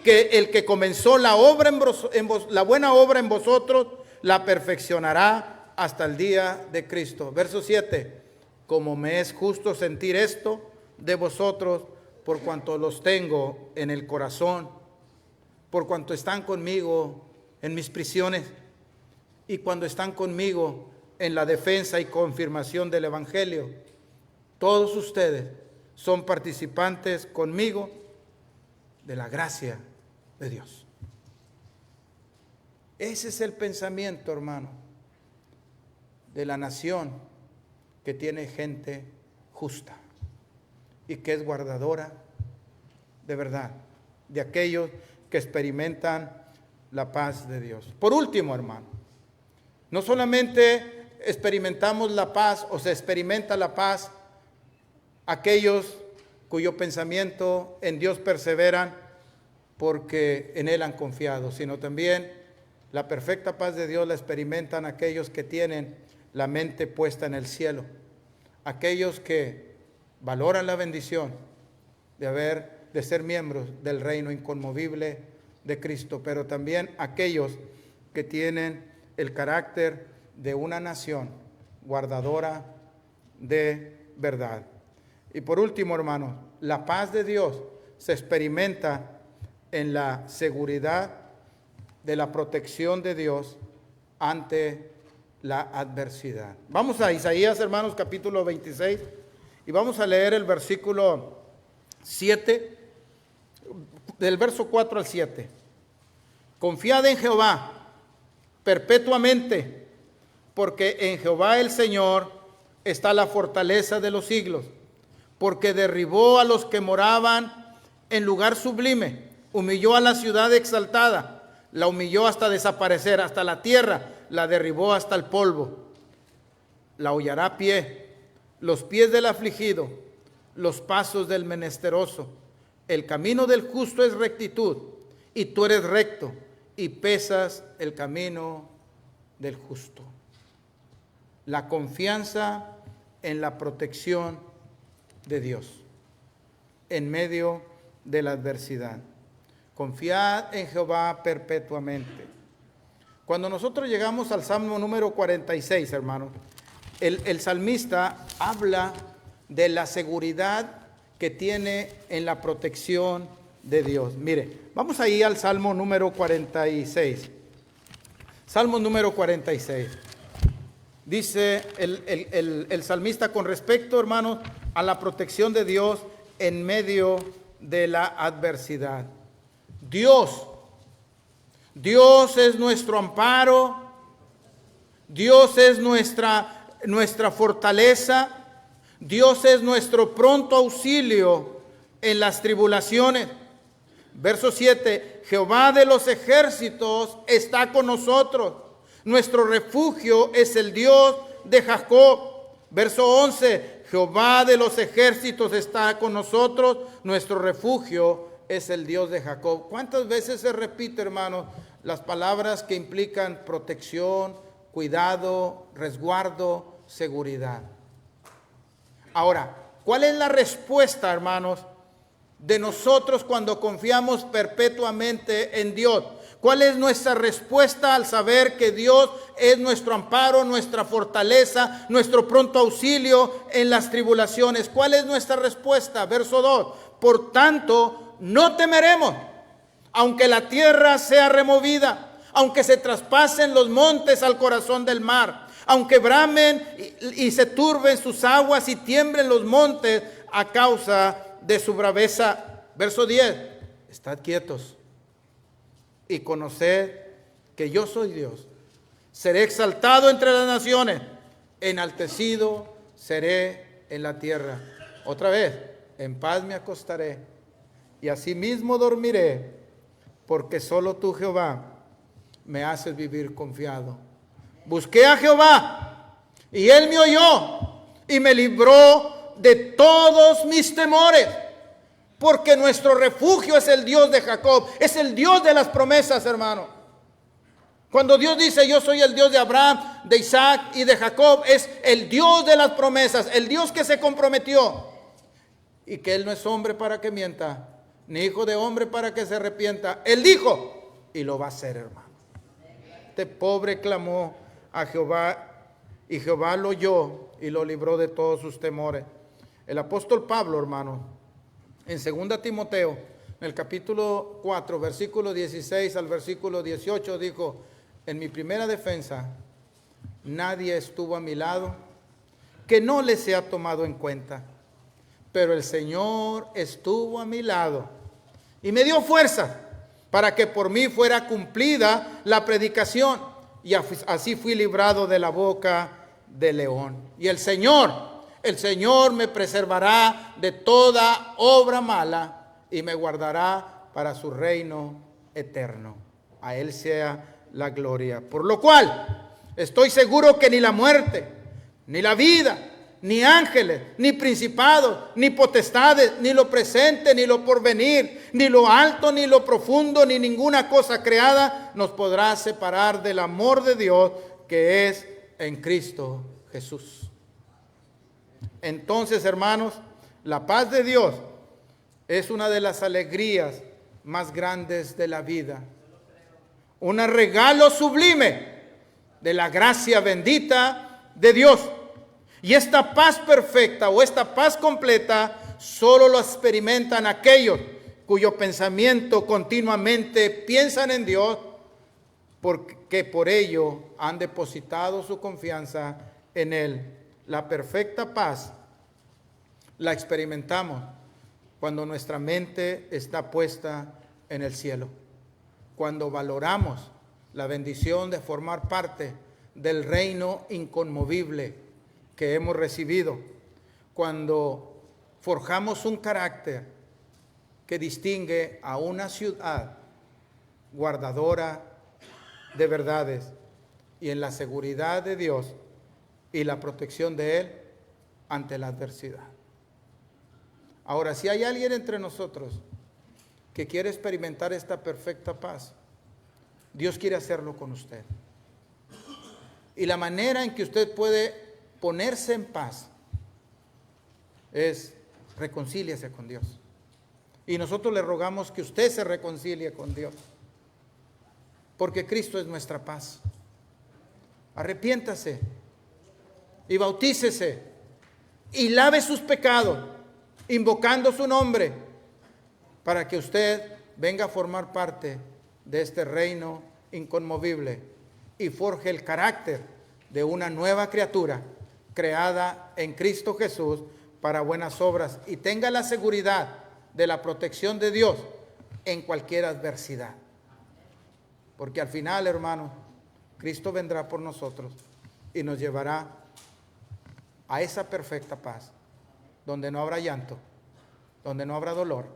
que el que comenzó la buena obra en vosotros, la perfeccionará hasta el día de Cristo. Verso 7, como me es justo sentir esto de vosotros, por cuanto los tengo en el corazón, por cuanto están conmigo en mis prisiones, y cuando están conmigo en la defensa y confirmación del Evangelio. Todos ustedes son participantes conmigo de la gracia de Dios. Ese es el pensamiento, hermano, de la nación que tiene gente justa y que es guardadora de verdad, de aquellos que experimentan la paz de Dios. Por último, hermano, no solamente experimentamos la paz o se experimenta la paz aquellos cuyo pensamiento en Dios perseveran porque en Él han confiado, sino también la perfecta paz de Dios la experimentan aquellos que tienen la mente puesta en el cielo, aquellos que valoran la bendición de ser miembros del reino inconmovible de Cristo, pero también aquellos que tienen el carácter de una nación guardadora de verdad. Y por último, hermanos, la paz de Dios se experimenta en la seguridad de la protección de Dios ante la adversidad. Vamos a Isaías, hermanos, capítulo 26, y vamos a leer el versículo 7, del verso 4 al 7. Confiad en Jehová perpetuamente, porque en Jehová el Señor está la fortaleza de los siglos, porque derribó a los que moraban en lugar sublime, humilló a la ciudad exaltada, la humilló hasta desaparecer, hasta la tierra, la derribó hasta el polvo. La hollará a pie, los pies del afligido, los pasos del menesteroso. El camino del justo es rectitud, y tú eres recto, y pesas el camino del justo. La confianza en la protección de Dios en medio de la adversidad. Confiad en Jehová perpetuamente. Cuando nosotros llegamos al Salmo número 46, hermanos, el salmista habla de la seguridad que tiene en la protección de Dios. Mire, vamos ahí al Salmo número 46. Salmo número 46. Dice el salmista con respecto, hermanos, a la protección de Dios en medio de la adversidad. Dios es nuestro amparo, Dios es nuestra fortaleza, Dios es nuestro pronto auxilio en las tribulaciones. Verso 7, Jehová de los ejércitos está con nosotros, nuestro refugio es el Dios de Jacob. Verso 11, Jehová de los ejércitos está con nosotros, nuestro refugio es el Dios de Jacob. ¿Cuántas veces se repite, hermanos, las palabras que implican protección, cuidado, resguardo, seguridad? Ahora, ¿cuál es la respuesta, hermanos, de nosotros cuando confiamos perpetuamente en Dios? ¿Cuál es nuestra respuesta al saber que Dios es nuestro amparo, nuestra fortaleza, nuestro pronto auxilio en las tribulaciones? ¿Cuál es nuestra respuesta? Verso 2. Por tanto, no temeremos, aunque la tierra sea removida, aunque se traspasen los montes al corazón del mar, aunque bramen y se turben sus aguas y tiemblen los montes a causa de su braveza. Verso 10. Estad quietos y conoced que yo soy Dios. Seré exaltado entre las naciones, enaltecido seré en la tierra. Otra vez, en paz me acostaré y asimismo dormiré, porque solo tú, Jehová, me haces vivir confiado. Busqué a Jehová y él me oyó y me libró de todos mis temores. Porque nuestro refugio es el Dios de Jacob, es el Dios de las promesas, hermano. Cuando Dios dice yo soy el Dios de Abraham, de Isaac y de Jacob, es el Dios de las promesas, el Dios que se comprometió. Y que Él no es hombre para que mienta, ni hijo de hombre para que se arrepienta. Él dijo y lo va a hacer, hermano. Este pobre clamó a Jehová y Jehová lo oyó y lo libró de todos sus temores. El apóstol Pablo, hermano, en 2 Timoteo, en el capítulo 4, versículo 16 al versículo 18, dijo, en mi primera defensa, nadie estuvo a mi lado que no le sea tomado en cuenta, pero el Señor estuvo a mi lado y me dio fuerza para que por mí fuera cumplida la predicación, y así fui librado de la boca del león. Y el Señor me preservará de toda obra mala y me guardará para su reino eterno. A Él sea la gloria. Por lo cual, estoy seguro que ni la muerte, ni la vida, ni ángeles, ni principados, ni potestades, ni lo presente, ni lo porvenir, ni lo alto, ni lo profundo, ni ninguna cosa creada nos podrá separar del amor de Dios que es en Cristo Jesús. Entonces, hermanos, la paz de Dios es una de las alegrías más grandes de la vida. Un regalo sublime de la gracia bendita de Dios. Y esta paz perfecta o esta paz completa solo lo experimentan aquellos cuyo pensamiento continuamente piensan en Dios, porque por ello han depositado su confianza en Él. La perfecta paz la experimentamos cuando nuestra mente está puesta en el cielo, cuando valoramos la bendición de formar parte del reino inconmovible que hemos recibido, cuando forjamos un carácter que distingue a una ciudad guardadora de verdades y en la seguridad de Dios y la protección de Él ante la adversidad. Ahora, si hay alguien entre nosotros que quiere experimentar esta perfecta paz, Dios quiere hacerlo con usted. Y la manera en que usted puede ponerse en paz es reconcíliese con Dios. Y nosotros le rogamos que usted se reconcilie con Dios, porque Cristo es nuestra paz. Arrepiéntase y bautícese y lave sus pecados, invocando su nombre, para que usted venga a formar parte de este reino inconmovible y forje el carácter de una nueva criatura creada en Cristo Jesús para buenas obras y tenga la seguridad de la protección de Dios en cualquier adversidad. Porque al final, hermano, Cristo vendrá por nosotros y nos llevará a esa perfecta paz, donde no habrá llanto, donde no habrá dolor,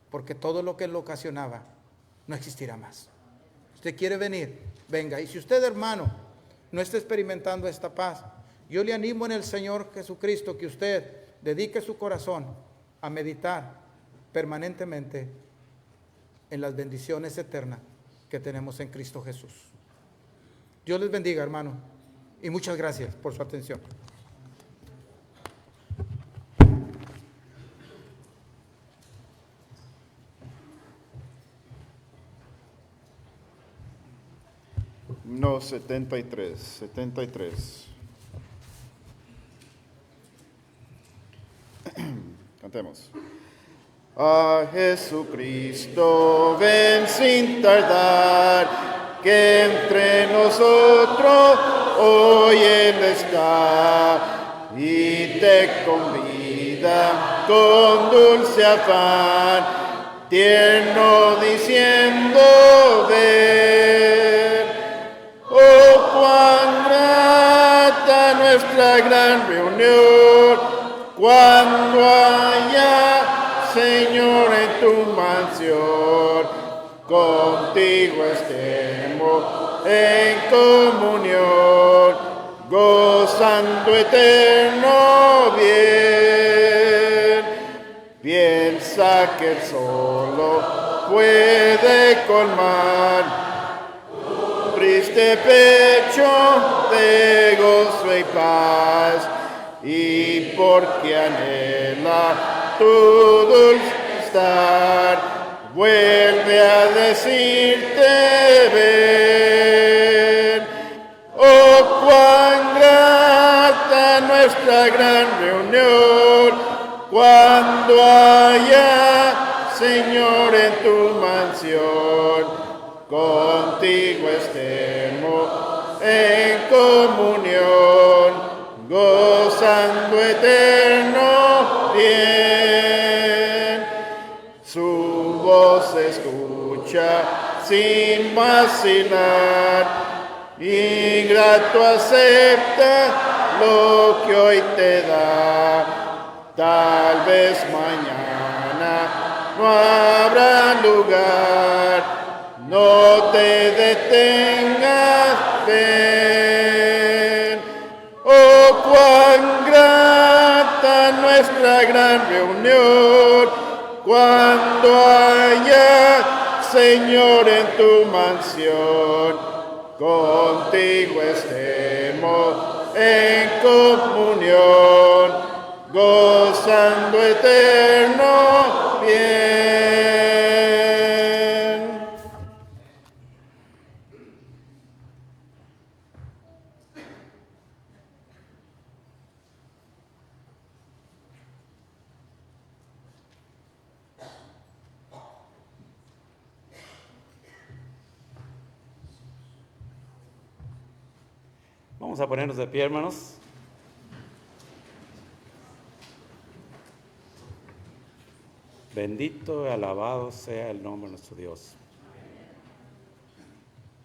porque todo lo que lo ocasionaba no existirá más. Usted quiere venir, venga. Y si usted, hermano, no está experimentando esta paz, yo le animo en el Señor Jesucristo que usted dedique su corazón a meditar permanentemente en las bendiciones eternas que tenemos en Cristo Jesús. Dios les bendiga, hermano, y muchas gracias por su atención. No, 73. Cantemos. A Jesucristo ven sin tardar, que entre nosotros hoy Él está y te convida con dulce afán, tierno diciendo ven. Oh, cuán grata nuestra gran reunión, cuando haya, Señor, en tu mansión, contigo estemos en comunión, gozando eterno bien. Piensa que Él solo puede colmar triste pecho de gozo y paz, y porque anhela tu dulce estar, vuelve a decirte ven. Oh, cuán grata nuestra gran reunión, cuando haya, Señor, en tu mansión, contigo estemos en comunión, gozando eterno bien. Su voz se escucha sin vacilar, y grato acepta lo que hoy te da. Tal vez mañana no habrá lugar, no te detengas, ven. Oh, cuán grata nuestra gran reunión, cuando haya, Señor, en tu mansión, contigo estemos en comunión, gozando eterno bien. Vamos a ponernos de pie, hermanos. Bendito y alabado sea el nombre de nuestro Dios,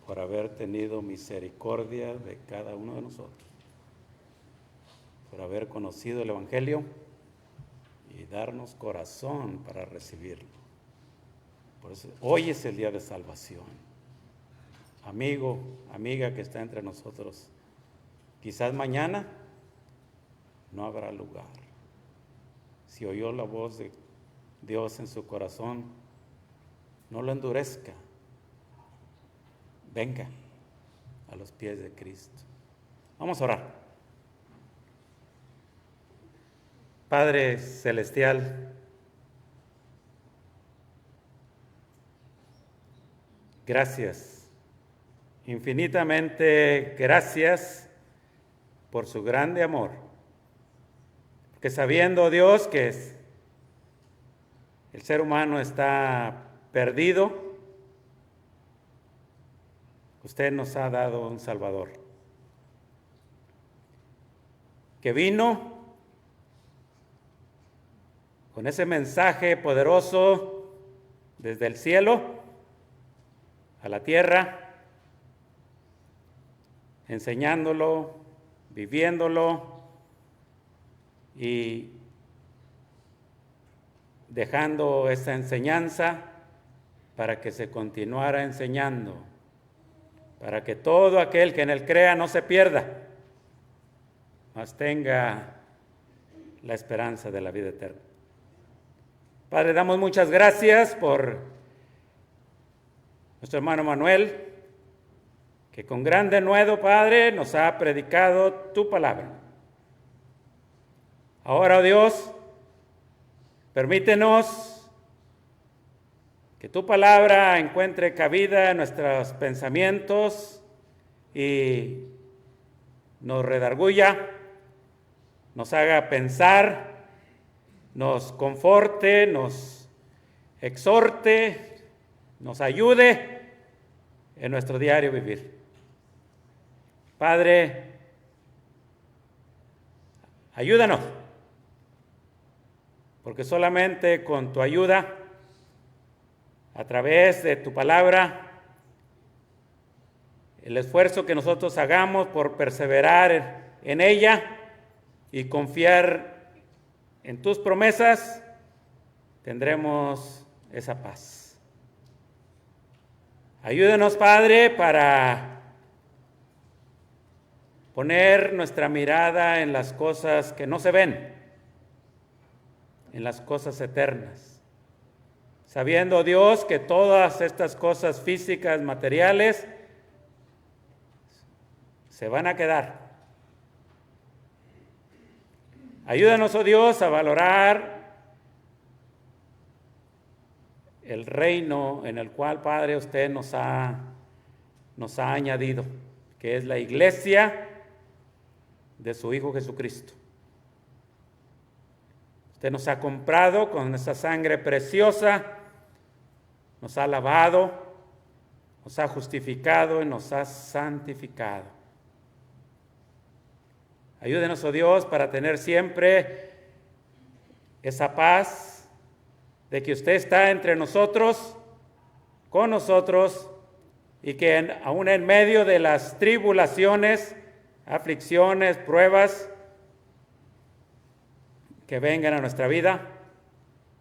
por haber tenido misericordia de cada uno de nosotros, por haber conocido el Evangelio y darnos corazón para recibirlo. Por eso, hoy es el día de salvación. Amigo, amiga que está entre nosotros, quizás mañana no habrá lugar. Si oyó la voz de Dios en su corazón, no lo endurezca. Venga a los pies de Cristo. Vamos a orar. Padre Celestial, gracias, infinitamente gracias por su grande amor. Porque sabiendo, Dios, que el ser humano está perdido, usted nos ha dado un Salvador, que vino con ese mensaje poderoso desde el cielo a la tierra, enseñándolo, viviéndolo y dejando esa enseñanza para que se continuara enseñando, para que todo aquel que en él crea no se pierda, mas tenga la esperanza de la vida eterna. Padre, damos muchas gracias por nuestro hermano Manuel, que con gran denuedo, Padre, nos ha predicado tu palabra. Ahora, oh Dios, permítenos que tu palabra encuentre cabida en nuestros pensamientos y nos redarguya, nos haga pensar, nos conforte, nos exhorte, nos ayude en nuestro diario vivir. Padre, ayúdanos, porque solamente con tu ayuda, a través de tu palabra, el esfuerzo que nosotros hagamos por perseverar en ella y confiar en tus promesas, tendremos esa paz. Ayúdanos, Padre, para poner nuestra mirada en las cosas que no se ven, en las cosas eternas, sabiendo, Dios, que todas estas cosas físicas, materiales, se van a quedar. Ayúdanos, oh Dios, a valorar el reino en el cual, Padre, usted nos ha añadido, que es la iglesia de su Hijo Jesucristo. Usted nos ha comprado con esa sangre preciosa, nos ha lavado, nos ha justificado y nos ha santificado. Ayúdenos, oh Dios, para tener siempre esa paz de que usted está entre nosotros, con nosotros, y que aún en medio de las tribulaciones, aflicciones, pruebas que vengan a nuestra vida,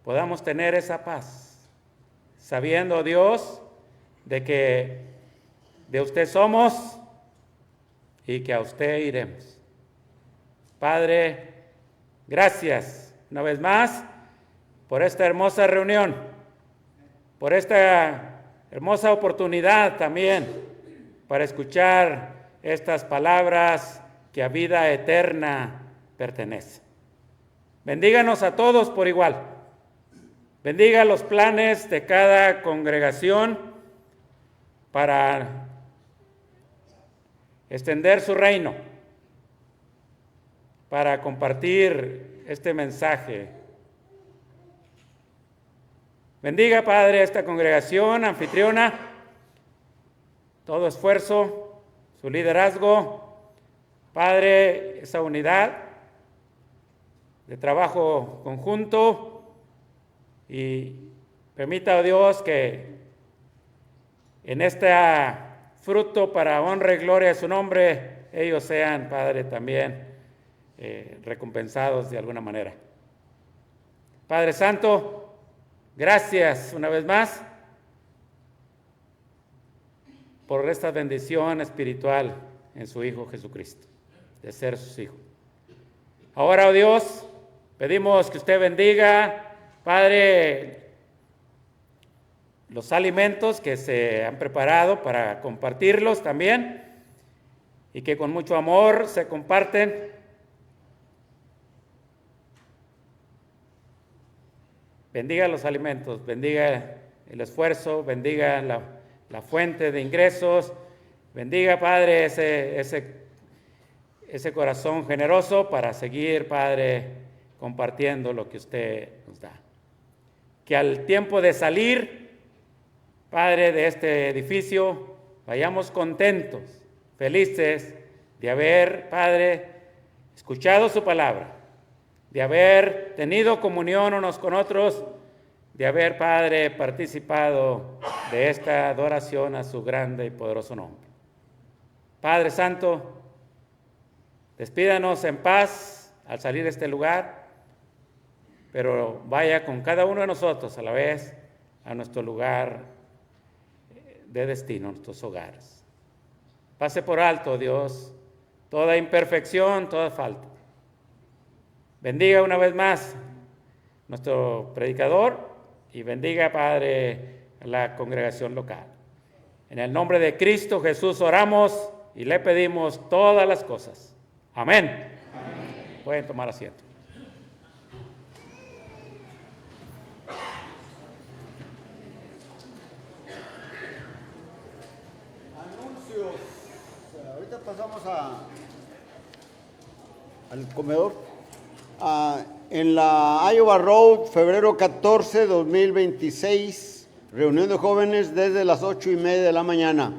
podamos tener esa paz, sabiendo, Dios, de que de usted somos y que a usted iremos. Padre, gracias una vez más por esta hermosa reunión, por esta hermosa oportunidad también para escuchar estas palabras que a vida eterna pertenecen. Bendíganos a todos por igual. Bendiga los planes de cada congregación para extender su reino, para compartir este mensaje. Bendiga, Padre, a esta congregación anfitriona, todo esfuerzo, su liderazgo, Padre, esa unidad de trabajo conjunto y permita, oh Dios, que en este fruto para honra y gloria de su nombre, ellos sean, Padre, también recompensados de alguna manera. Padre Santo, gracias una vez más por esta bendición espiritual en su Hijo Jesucristo, de ser sus hijos. Ahora, oh Dios, pedimos que usted bendiga, Padre, los alimentos que se han preparado para compartirlos también y que con mucho amor se comparten. Bendiga los alimentos, bendiga el esfuerzo, bendiga la fuente de ingresos, bendiga, Padre, ese corazón generoso para seguir, Padre, compartiendo lo que usted nos da. Que al tiempo de salir, Padre, de este edificio, vayamos contentos, felices de haber, Padre, escuchado su palabra, de haber tenido comunión unos con otros, de haber, Padre, participado de esta adoración a su grande y poderoso nombre. Padre Santo, despídanos en paz al salir de este lugar, pero vaya con cada uno de nosotros a la vez a nuestro lugar de destino, nuestros hogares. Pase por alto, Dios, toda imperfección, toda falta. Bendiga una vez más nuestro predicador y bendiga, Padre, a la congregación local. En el nombre de Cristo Jesús oramos y le pedimos todas las cosas. Amén. Amén. Pueden tomar asiento. Anuncios. Ahorita pasamos al comedor. En la Iowa Road, febrero 14, 2026, reunión de jóvenes desde las 8:30 de la mañana.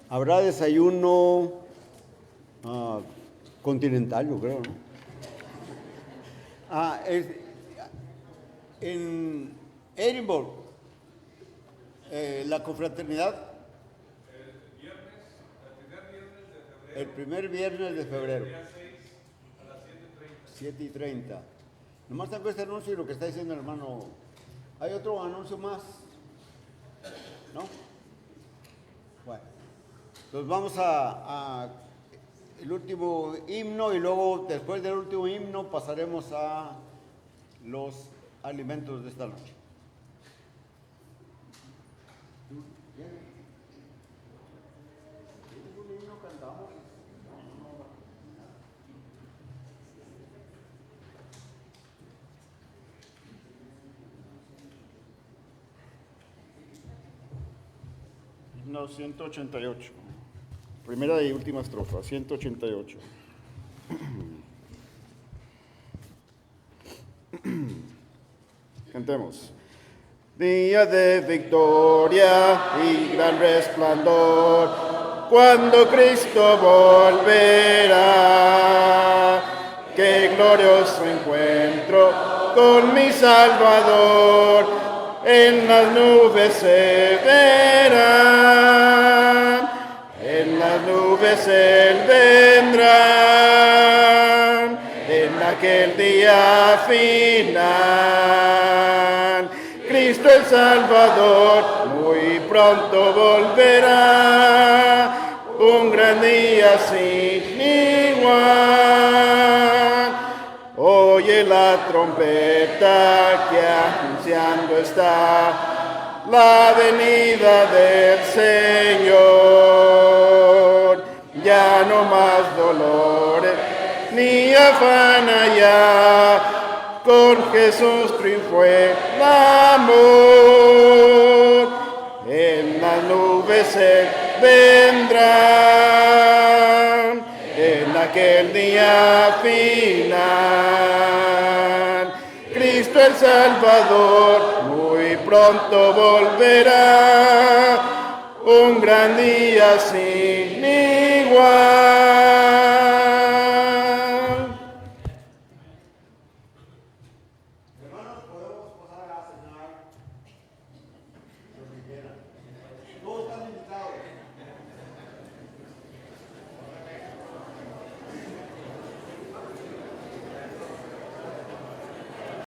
Habrá desayuno continental, yo creo, ¿no? En Edinburgh, la confraternidad. El primer viernes de febrero. 7:30. Nomás tengo este anuncio y lo que está diciendo el hermano. ¿Hay otro anuncio más? ¿No? Bueno. Entonces vamos a el último himno y luego después del último himno pasaremos a los alimentos de esta noche. No, 188. Primera y última estrofa, 188. Cantemos. Día de victoria y gran resplandor, cuando Cristo volverá. Qué glorioso encuentro con mi Salvador, en las nubes se verá, en las nubes Él vendrá, en aquel día final. Cristo el Salvador muy pronto volverá, un gran día sin igual. Oye la trompeta que anunciando está la venida del Señor. Ya no más dolores ni afán allá, con Jesús triunfó el amor. En las nubes Él vendrá, en aquel día final. Cristo el Salvador muy pronto volverá, un gran día sin igual.